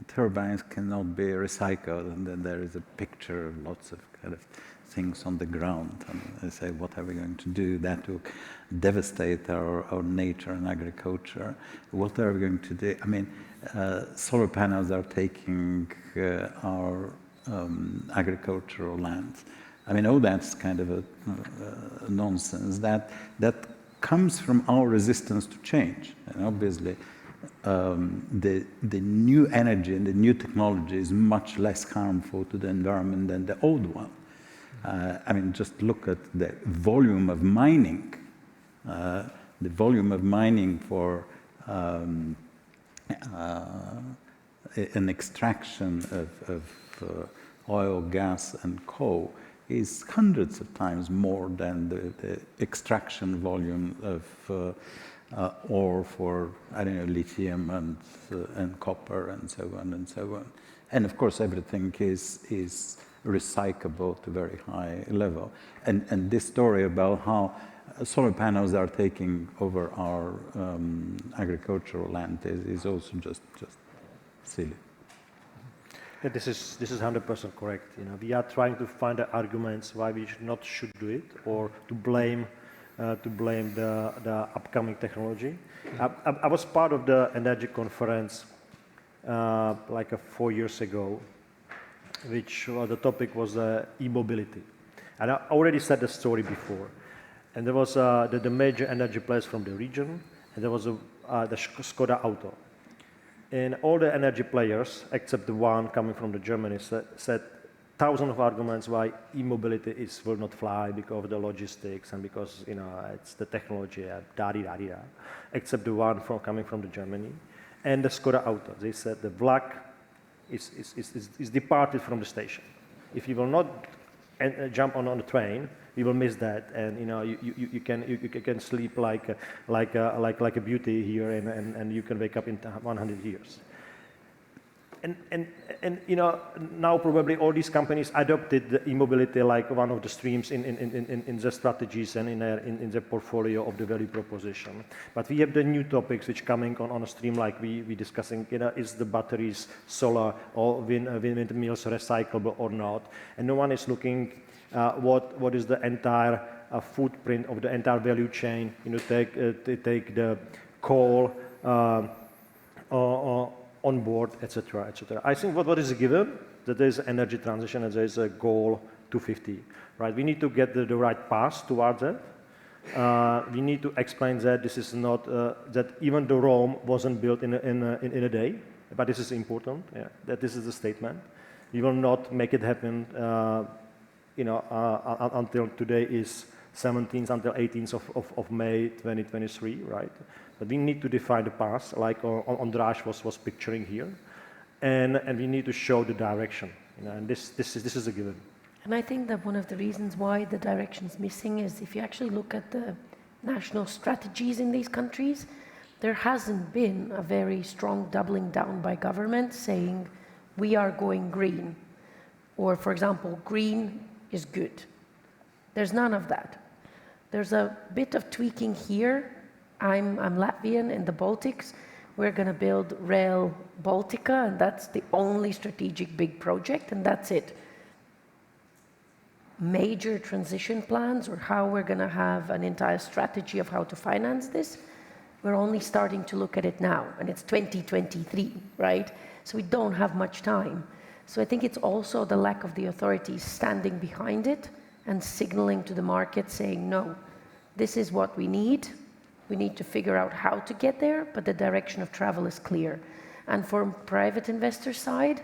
turbines cannot be recycled, and then there is a picture of lots of kind of things on the ground, and they say, what are we going to do? That will devastate our nature and agriculture. What are we going to do? I mean, solar panels are taking our agricultural land. I mean, all that's kind of a nonsense. That comes from our resistance to change. And obviously, the new energy and the new technology is much less harmful to the environment than the old one. I mean, just look at the volume of mining. The volume of mining for an extraction of oil, gas, and coal is hundreds of times more than the extraction volume of ore for, I don't know, lithium and copper and so on and so on. And of course, everything is recyclable to very high level. And this story about how solar panels are taking over our agricultural land is also just silly. Yeah, this is 100% correct. You know, we are trying to find the arguments why we should do it, or to blame the upcoming technology. I was part of the energy conference like 4 years ago, which the topic was e-mobility. And I already said the story before. And there was the major energy players from the region, and there was the Skoda Auto. And all the energy players, except the one coming from Germany, said thousands of arguments why e-mobility will not fly because of the logistics and because, you know, it's the technology, da-di-da-di-da, except the one coming from Germany. And the Skoda Auto, they said the vlak is departed from the station. If you will not jump on the train, you will miss that, and you know you can sleep like a beauty here, and you can wake up in 100 years. And you know, now probably all these companies adopted the e-mobility like one of the streams in their strategies and in their portfolio of the value proposition. But we have the new topics which coming on a stream, like we discussing, you know, is the batteries solar or windmills recyclable or not? And no one is looking what is the entire footprint of the entire value chain. You know, take the coal on board, etc., etc. I think what is given, that there is energy transition and there is a goal 250, right? We need to get the right path towards it. We need to explain that this is not, that even the Rome wasn't built in a day, but this is important, yeah, that this is the statement. We will not make it happen, you know, until today is 17th, until 18th of May 2023, right? But we need to define the path, like Ondráš was picturing here, and we need to show the direction. You know, and this is a given. And I think that one of the reasons why the direction is missing is if you actually look at the national strategies in these countries, there hasn't been a very strong doubling down by government saying we are going green, or for example, green is good. There's none of that. There's a bit of tweaking here. I'm Latvian in the Baltics. We're going to build Rail Baltica, and that's the only strategic big project, and that's it. Major transition plans, or how we're going to have an entire strategy of how to finance this, we're only starting to look at it now, and it's 2023, right? So we don't have much time. So I think it's also the lack of the authorities standing behind it and signaling to the market saying, no, this is what we need. We need to figure out how to get there, but the direction of travel is clear. And from private investor side,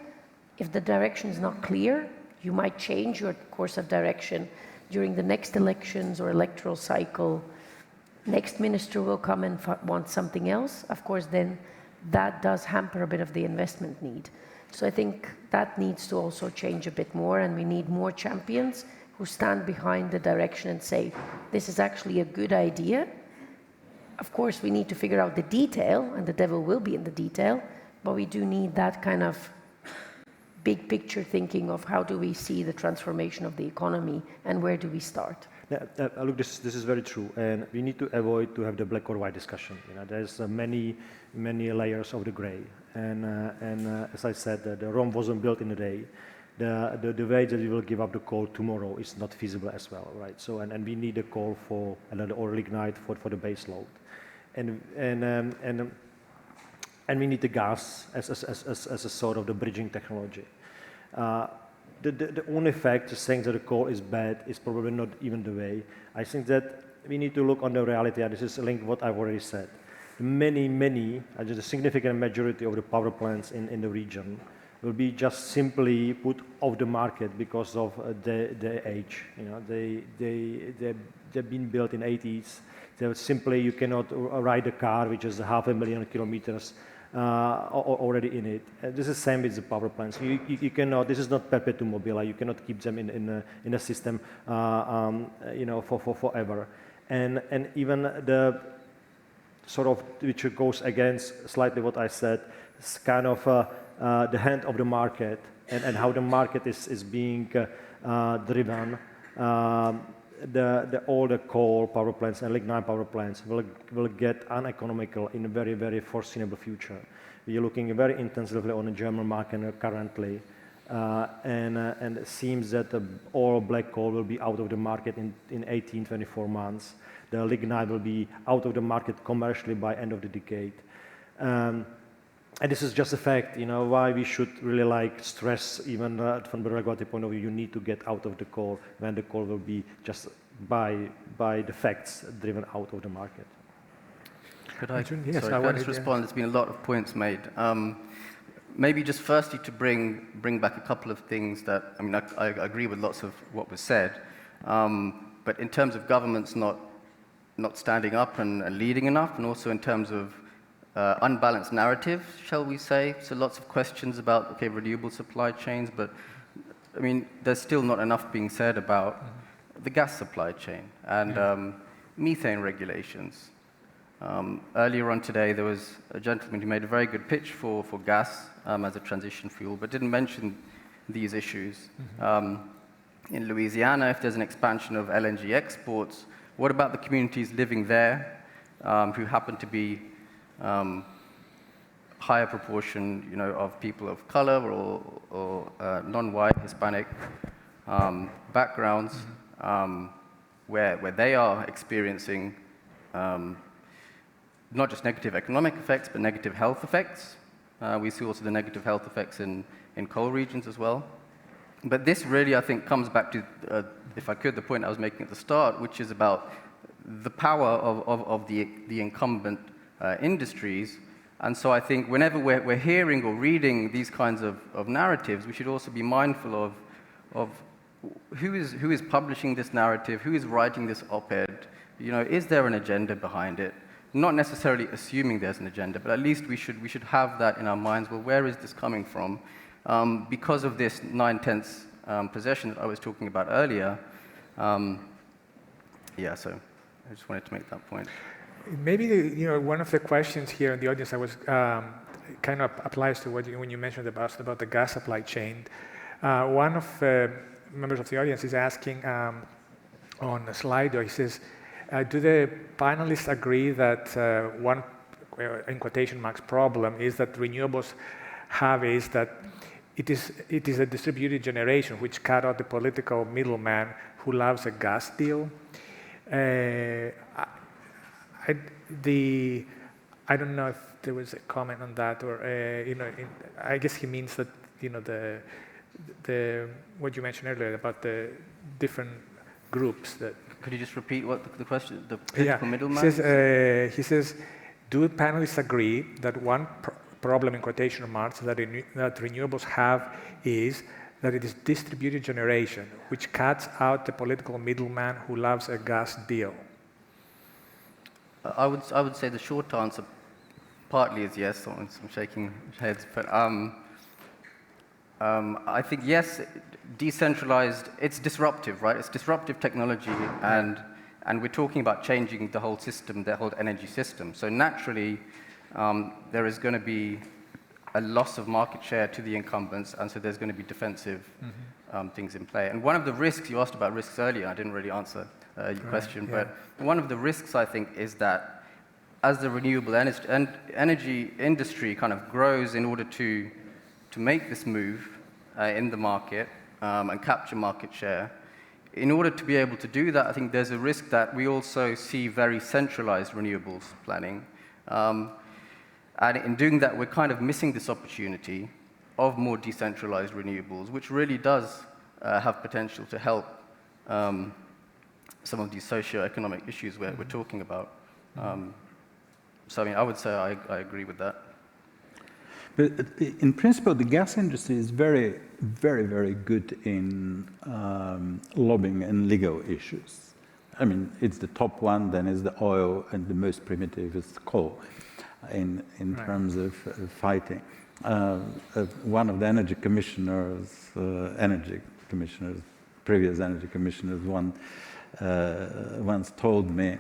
if the direction is not clear, you might change your course of direction during the next elections or electoral cycle. Next minister will come and want something else. Of course, then that does hamper a bit of the investment need. So I think that needs to also change a bit more, and we need more champions who stand behind the direction and say, this is actually a good idea. Of course, we need to figure out the detail, and the devil will be in the detail, but we do need that kind of big picture thinking of how do we see the transformation of the economy and where do we start. Look, this is very true, and we need to avoid to have the black or white discussion. There's many layers of the gray, and as I said, the Rome wasn't built in a day. The way that we will give up the coal tomorrow is not feasible as well, right? So and we need a coal for or lignite for the base load, and we need the gas as a sort of the bridging technology. The only fact saying that the coal is bad is probably not even the way. I think that we need to look on the reality, and this is a link to what I've already said. Many, just a significant majority of the power plants in the region will be just simply put off the market because of their age. They've been built in 80s. They simply, you cannot ride a car which is 500,000 kilometers already in it. This is the same with the power plants. You cannot. This is not perpetuum mobile. You cannot keep them in a system, for forever. And even the sort of which goes against slightly what I said, is kind of the hand of the market and how the market is being driven. All the coal power plants and lignite power plants will get uneconomical in a very, very foreseeable future. We are looking very intensively on the German market currently, and it seems that all black coal will be out of the market in 18, 24 months. The lignite will be out of the market commercially by end of the decade. And this is just a fact, why we should really stress, even from the regulatory point of view, you need to get out of the coal when the coal will be just by the facts driven out of the market. Could I, Yes, sorry, could I just respond? There's been a lot of points made. Maybe just firstly to bring back a couple of things that, I agree with lots of what was said, but in terms of governments not standing up and leading enough, and also in terms of unbalanced narrative, shall we say. So lots of questions about, renewable supply chains, but there's still not enough being said about the gas supply chain and methane regulations. Earlier on today, there was a gentleman who made a very good pitch for gas as a transition fuel, but didn't mention these issues. In Louisiana, if there's an expansion of LNG exports, what about the communities living there who happen to be higher proportion, of people of color or non-white Hispanic backgrounds, where they are experiencing not just negative economic effects, but negative health effects. We see also the negative health effects in coal regions as well. But this really, I think, comes back to, if I could, the point I was making at the start, which is about the power of the incumbent industries. And so I think whenever we're hearing or reading these kinds of narratives, we should also be mindful of who is publishing this narrative, who is writing this op-ed. Is there an agenda behind it? Not necessarily assuming there's an agenda, but at least we should have that in our minds. Well, where is this coming from? Because of this 9/10 possession that I was talking about earlier. So I just wanted to make that point. Maybe one of the questions here in the audience that was kind of applies to when you mentioned about the gas supply chain. One of the members of the audience is asking on a slide, he says, do the panelists agree that one, in quotation marks, problem is that renewables have is that it is a distributed generation which cut out the political middleman who loves a gas deal? I don't know if there was a comment on that, or I guess he means that what you mentioned earlier about the different groups that. Could you just repeat what the question, the political middleman? He says, do panelists agree that one problem in quotation marks that renewables have is that it is distributed generation, which cuts out the political middleman who loves a gas deal? I would say the short answer partly is yes. I'm shaking heads, but I think yes, decentralized. It's disruptive, right? It's disruptive technology, and we're talking about changing the whole system, the whole energy system. So naturally, there is going to be a loss of market share to the incumbents, and so there's going to be defensive things in play. And one of the risks, you asked about risks earlier, I didn't really answer your question, but one of the risks, I think, is that as the renewable energy industry kind of grows in order to make this move in the market and capture market share, in order to be able to do that, I think there's a risk that we also see very centralized renewables planning. And in doing that, we're kind of missing this opportunity of more decentralized renewables, which really does have potential to help some of these socio-economic issues we're talking about. So I mean, I would say I agree with that. But in principle, the gas industry is very, very, very good in lobbying and legal issues. I mean, it's the top one, then is the oil, and the most primitive is coal in terms of fighting. One of the energy commissioners, previous energy commissioners, once told me,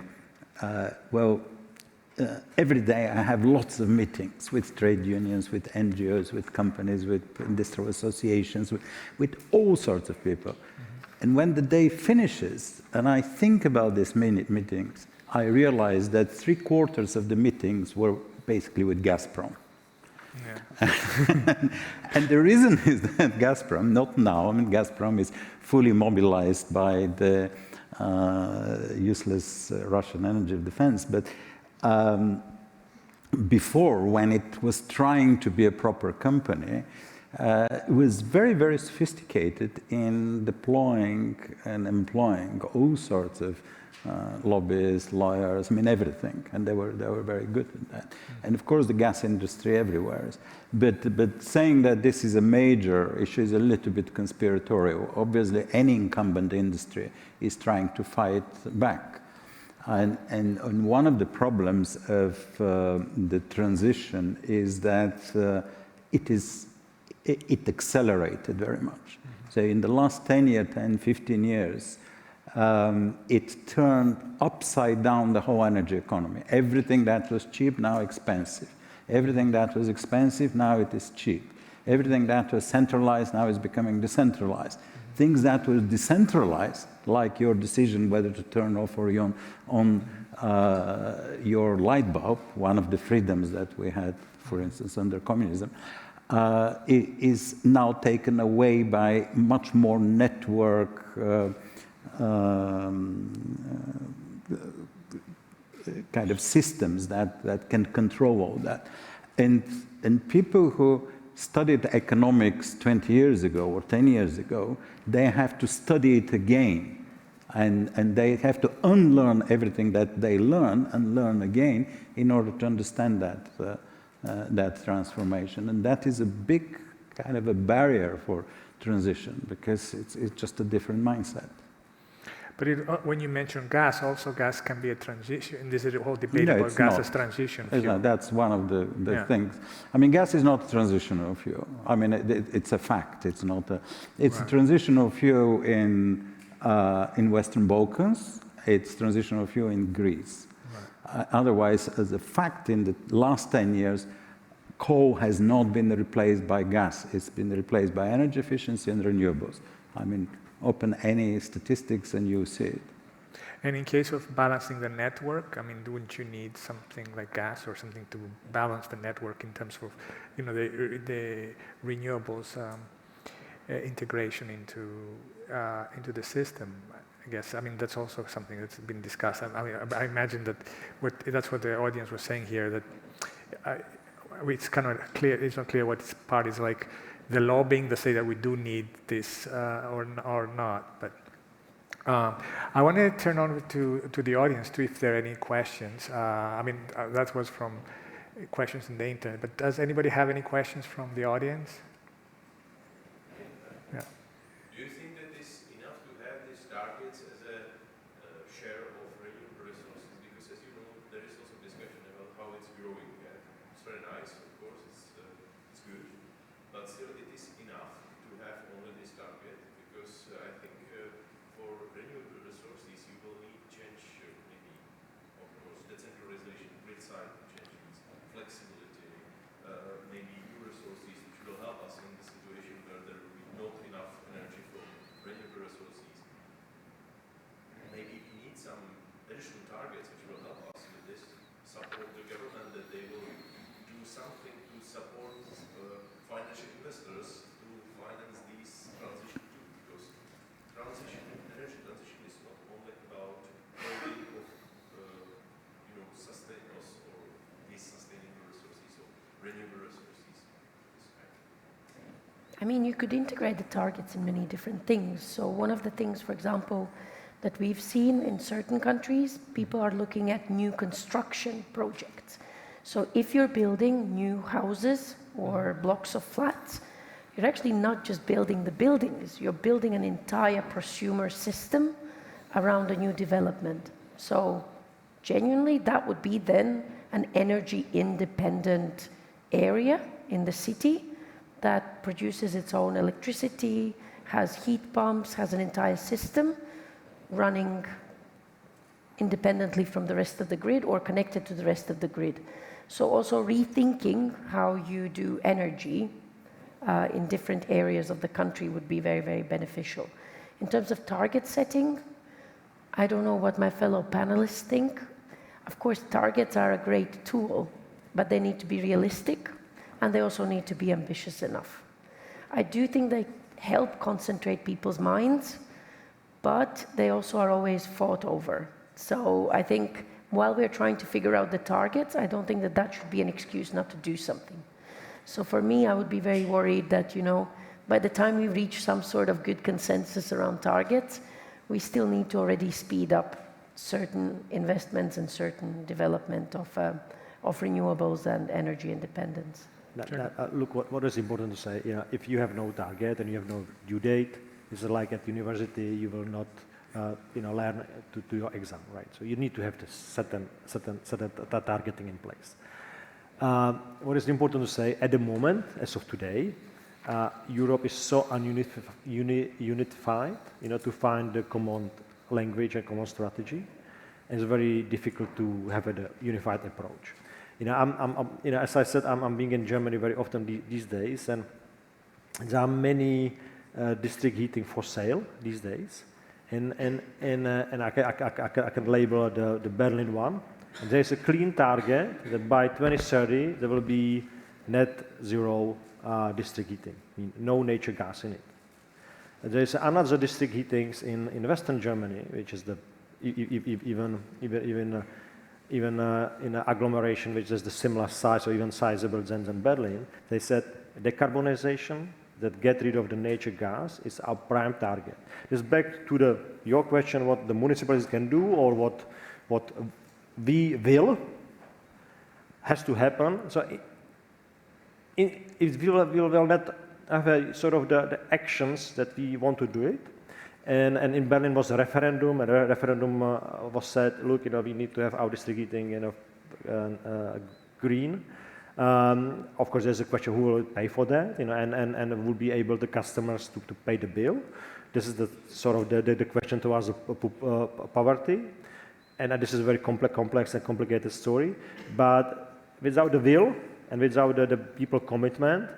every day I have lots of meetings with trade unions, with NGOs, with companies, with industrial associations, with all sorts of people. And when the day finishes, and I think about these meetings, I realize that 3/4 of the meetings were basically with Gazprom. And the reason is that Gazprom, not now, I mean, Gazprom is fully mobilized by the useless Russian energy defense, but before, when it was trying to be a proper company, it was very, very sophisticated in deploying and employing all sorts of lobbyists, lawyers, I mean, everything, and they were very good at that. And of course, the gas industry everywhere is. But saying that this is a major issue is a little bit conspiratorial. Obviously, any incumbent industry is trying to fight back. And one of the problems of the transition is that it accelerated very much. So in the last 15 years, it turned upside down the whole energy economy. Everything that was cheap, now expensive. Everything that was expensive, now it is cheap. Everything that was centralized, now is becoming decentralized. Things that were decentralized, like your decision whether to turn off or on your light bulb, one of the freedoms that we had, for instance, under communism, is now taken away by much more network kind of systems that can control all that. And people who studied economics 20 years ago or 10 years ago, they have to study it again. And they have to unlearn everything that they learn and learn again in order to understand that transformation. And that is a big kind of a barrier for transition, because it's just a different mindset. But when you mention gas, also gas can be a transition. This is a whole debate about gas as transition fuel. That's one of the things. I mean, gas is not a transitional fuel. I mean, it's a fact. It's not a. It's a transitional fuel in Western Balkans. It's transitional fuel in Greece. Otherwise, as a fact, in the last 10 years, coal has not been replaced by gas. It's been replaced by energy efficiency and renewables. I mean, open any statistics and you see it. And in case of balancing the network, I mean, wouldn't you need something like gas or something to balance the network in terms of, you know, the renewables integration into the system? I guess, I mean, that's also something that's been discussed. I mean, I imagine that that's what the audience was saying here, that it's kind of clear, it's not clear what part is like the law being to say that we do need this or not. But I want to turn on to the audience too, if there are any questions. I mean, that was from questions in the internet, but does anybody have any questions from the audience? Yeah. Do you think that it's enough to have these targets as a share of renewable resources? Because as you know, there is also discussion about how it's growing. It's very nice, of course, it's good, but still it is enough to have only this target, because I think for renewable resources you will need change, maybe, of course, decentralization, grid side changes, flexibility, maybe new resources which will help us in the situation where there will be not enough energy from renewable resources. Maybe we need some additional targets which will help us with this, support the government that they will do something to support financial investors to finance these transition too, because energy transition is not only about building of sustainable or these sustainable resources or renewable resources. I mean, you could integrate the targets in many different things. So one of the things, for example, that we've seen in certain countries, people are looking at new construction projects. So if you're building new houses or blocks of flats, you're actually not just building the buildings, you're building an entire prosumer system around a new development. So genuinely, that would be then an energy independent area in the city that produces its own electricity, has heat pumps, has an entire system running independently from the rest of the grid or connected to the rest of the grid. So also rethinking how you do energy in different areas of the country would be very, very beneficial. In terms of target setting, I don't know what my fellow panelists think. Of course, targets are a great tool, but they need to be realistic and they also need to be ambitious enough. I do think they help concentrate people's minds, but they also are always fought over. So I think while we're trying to figure out the targets, I don't think that that should be an excuse not to do something. So for me, I would be very worried that, by the time we reach some sort of good consensus around targets, we still need to already speed up certain investments and certain development of renewables and energy independence. Look, what is important to say, if you have no target and you have no due date, it's like at university, you will not learn to do your exam, right? So you need to have this certain targeting in place. What is important to say, at the moment, as of today, Europe is so unified, to find the common language and common strategy. It's very difficult to have a unified approach. As I said, I'm being in Germany very often these days, and there are many district heating for sale these days, and I can label the Berlin one. And there's a clean target that by 2030 there will be net zero district heating, no natural gas in it. There's another district heatings in Western Germany, which is even in an agglomeration which is the similar size or even sizable than Berlin. They said decarbonization, that get rid of the natural gas, is our prime target. This back to your question, what the municipalities can do or what we will has to happen. So if we will not have a sort of the actions that we want to do it. And in Berlin was a referendum, and a referendum was said, look, we need to have our district heating green. Of course, there's a question who will pay for that, and will be able the customers to pay the bill. This is the sort of the question towards poverty, and this is a very complex and complicated story. But without the will and without the people commitment,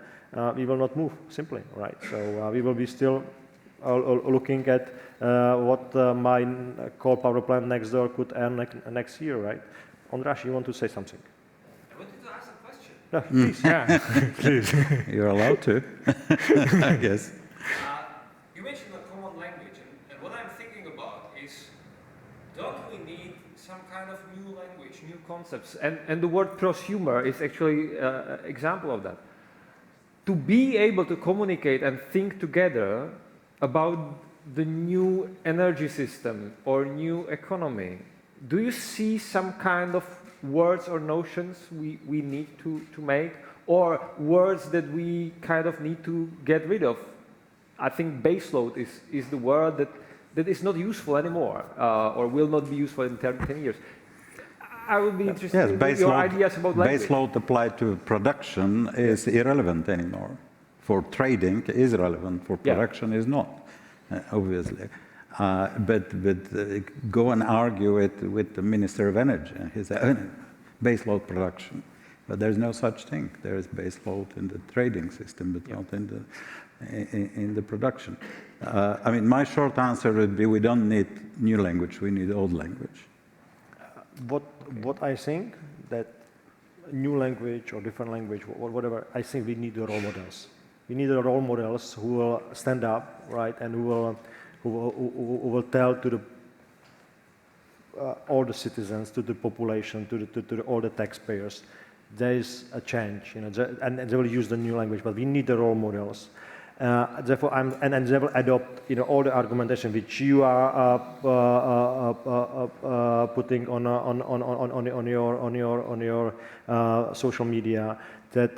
we will not move simply, right? So we will be still looking at what my coal power plant next door could earn next year, right? Ondráš, you want to say something? I wanted to ask a question. Yeah, please. Yeah, please. You're allowed to, I guess. You mentioned a common language, and what I'm thinking about is, don't we need some kind of new language, new concepts? And the word prosumer is actually an example of that. to be able to communicate and think together about the new energy system or new economy, do you see some kind of words or notions we need to make, or words that we kind of need to get rid of? I think baseload is the word that is not useful anymore, or will not be useful in 10 years. I would be interested in your ideas about language. Baseload applied to production is irrelevant anymore. For trading is relevant, for production is not, obviously. But go and argue it with the Minister of Energy. He said, baseload production. But there's no such thing. There is baseload in the trading system, but not in the production. I mean, my short answer would be we don't need new language, we need old language. What I think that new language or different language or whatever, I think we need the role models. We need the role models who will stand up, right, and who will tell to the all the citizens, to the population, to all the taxpayers, there is a change, and they will use the new language. But we need the role models. Therefore, and they will adopt, all the argumentation which you are putting on your social media. That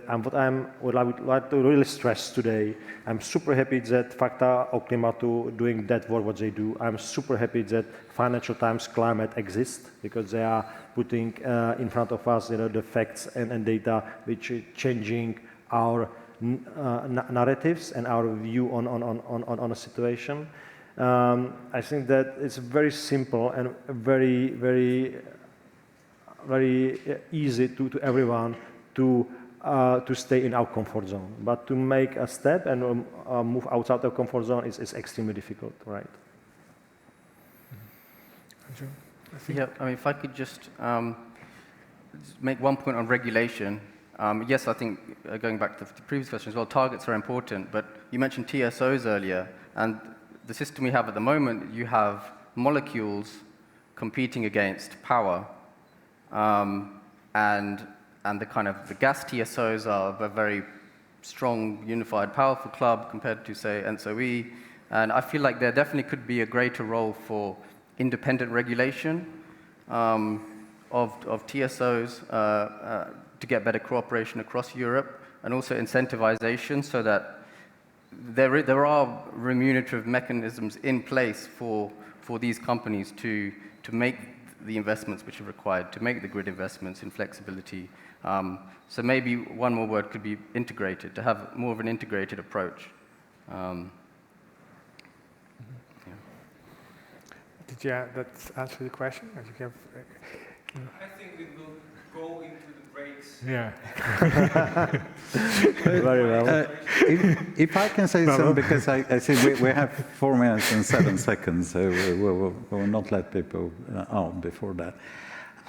what I would like to really stress today. I'm super happy that Fakta or Klimatu doing that work what they do. I'm super happy that Financial Times Climate exists because they are putting in front of us, the facts and data which are changing our narratives and our view on a situation. I think that it's very simple and very, very, very easy to everyone to stay in our comfort zone. But to make a step and move outside the comfort zone is extremely difficult, right? Yeah, I mean, if I could just make one point on regulation. Yes, I think going back to the previous question as well, targets are important, but you mentioned TSOs earlier, and the system we have at the moment, you have molecules competing against power, and the kind of the gas TSOs are a very strong, unified, powerful club compared to, say, NSOE, and I feel like there definitely could be a greater role for independent regulation of TSOs to get better cooperation across Europe, and also incentivization so that there are remunerative mechanisms in place for these companies to make the investments which are required, to make the grid investments in flexibility. So maybe one more word could be integrated, to have more of an integrated approach. Did that answer the question? I think we will go into the breaks. Yeah. Very well. If I can say something, because I see we have 4 minutes and 7 seconds, so we will not let people out before that.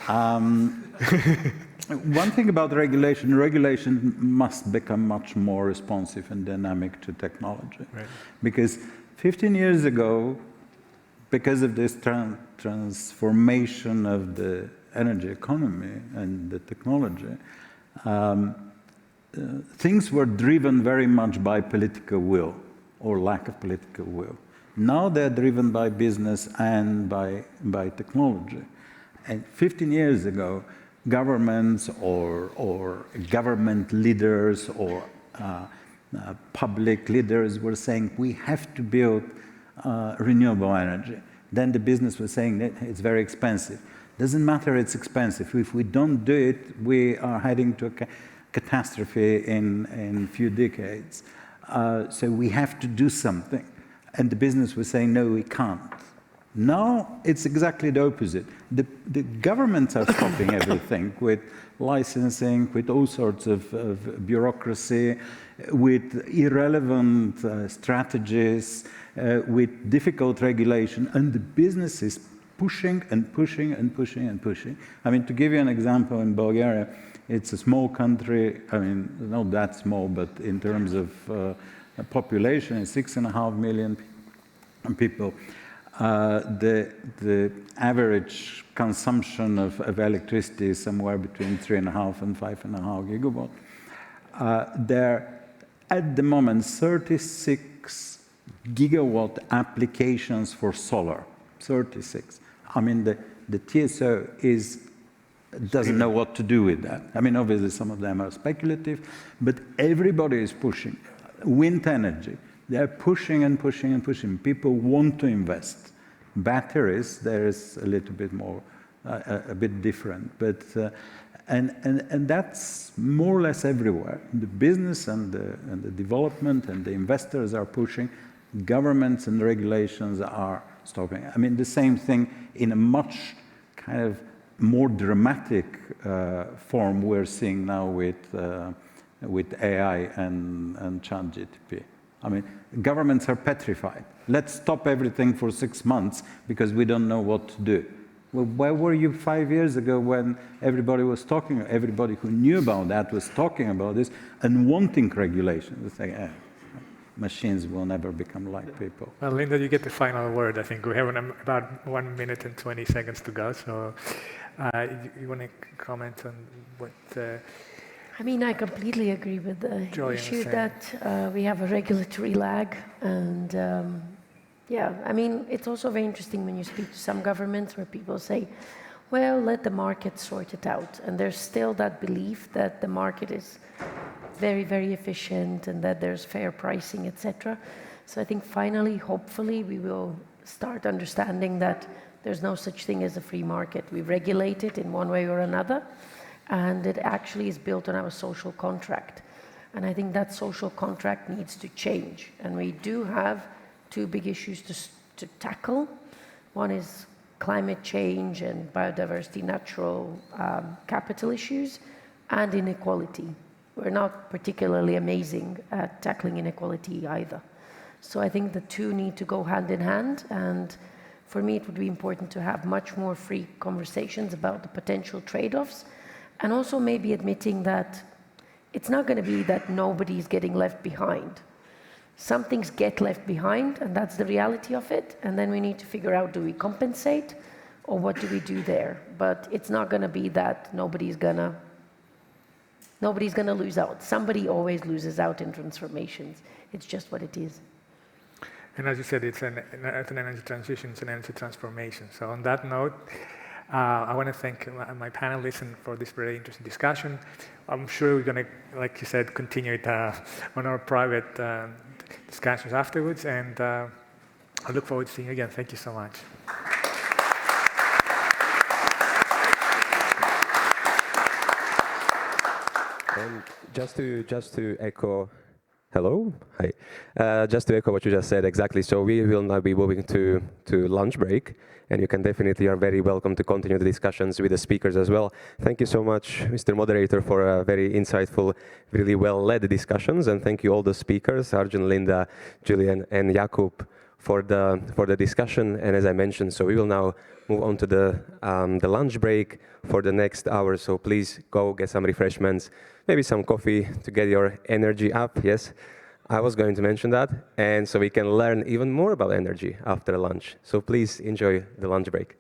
One thing about regulation must become much more responsive and dynamic to technology. Right. Because 15 years ago, because of this transformation of the energy economy and the technology, things were driven very much by political will or lack of political will. Now they're driven by business and by technology. And 15 years ago, governments or government leaders or public leaders were saying, we have to build renewable energy. Then the business was saying that it's very expensive. Doesn't matter, it's expensive. If we don't do it, we are heading to a catastrophe in a few decades. So we have to do something. And the business was saying, no, we can't. Now it's exactly the opposite. The governments are stopping everything with licensing, with all sorts of bureaucracy, with irrelevant strategies, with difficult regulation, and the business is pushing and pushing and pushing and pushing. I mean, to give you an example, in Bulgaria, it's a small country. I mean, not that small, but in terms of population, it's 6.5 million people. The average consumption of electricity is somewhere between 3.5 and 5.5 gigawatt. at the moment 36 gigawatt applications for solar. 36. I mean, the TSO doesn't know what to do with that. I mean, obviously some of them are speculative, but everybody is pushing. Wind energy, they're pushing and pushing and pushing. People want to invest. Batteries, there is a little bit more, a bit different, but and that's more or less everywhere. The business and the development and the investors are pushing. Governments and regulations are stopping. I mean, the same thing in a much kind of more dramatic form we're seeing now with AI and ChatGPT. I mean, governments are petrified. Let's stop everything for 6 months because we don't know what to do. Well, where were you 5 years ago when everybody was talking, everybody who knew about that was talking about this and wanting regulations? It's like, machines will never become like people. Well, Linda, you get the final word. I think we have about 1 minute and 20 seconds to go. So you want to comment on what... I mean, I completely agree with the Julian issue that we have a regulatory lag. And yeah, I mean, it's also very interesting when you speak to some governments where people say, well, let the market sort it out. And there's still that belief that the market is very, very efficient and that there's fair pricing, etc. So I think finally, hopefully, we will start understanding that there's no such thing as a free market. We regulate it in one way or another. And it actually is built on our social contract. And I think that social contract needs to change. And we do have two big issues to tackle. One is climate change and biodiversity, natural capital issues, and inequality. We're not particularly amazing at tackling inequality either. So I think the two need to go hand in hand. And for me, it would be important to have much more free conversations about the potential trade-offs. And also maybe admitting that it's not going to be that nobody's getting left behind. Some things get left behind, and that's the reality of it. And then we need to figure out, do we compensate, or what do we do there? But it's not going to be that nobody's going to lose out. Somebody always loses out in transformations. It's just what it is. And as you said, it's an energy transition, it's an energy transformation. So on that note, I want to thank my panelists for this very interesting discussion. I'm sure we're going to, like you said, continue it on our private discussions afterwards. And I look forward to seeing you again. Thank you so much. And just to echo, hello, hi. Just to echo what you just said, exactly. So we will now be moving to lunch break, and you can definitely are very welcome to continue the discussions with the speakers as well. Thank you so much, Mr. Moderator, for very insightful, really well-led discussions, and thank you all the speakers, Arjun, Linda, Julian, and Jakub, for the discussion. And as I mentioned, so we will now move on to the lunch break for the next hour. So please go get some refreshments, maybe some coffee to get your energy up. Yes, I was going to mention that. And so we can learn even more about energy after lunch. So please enjoy the lunch break.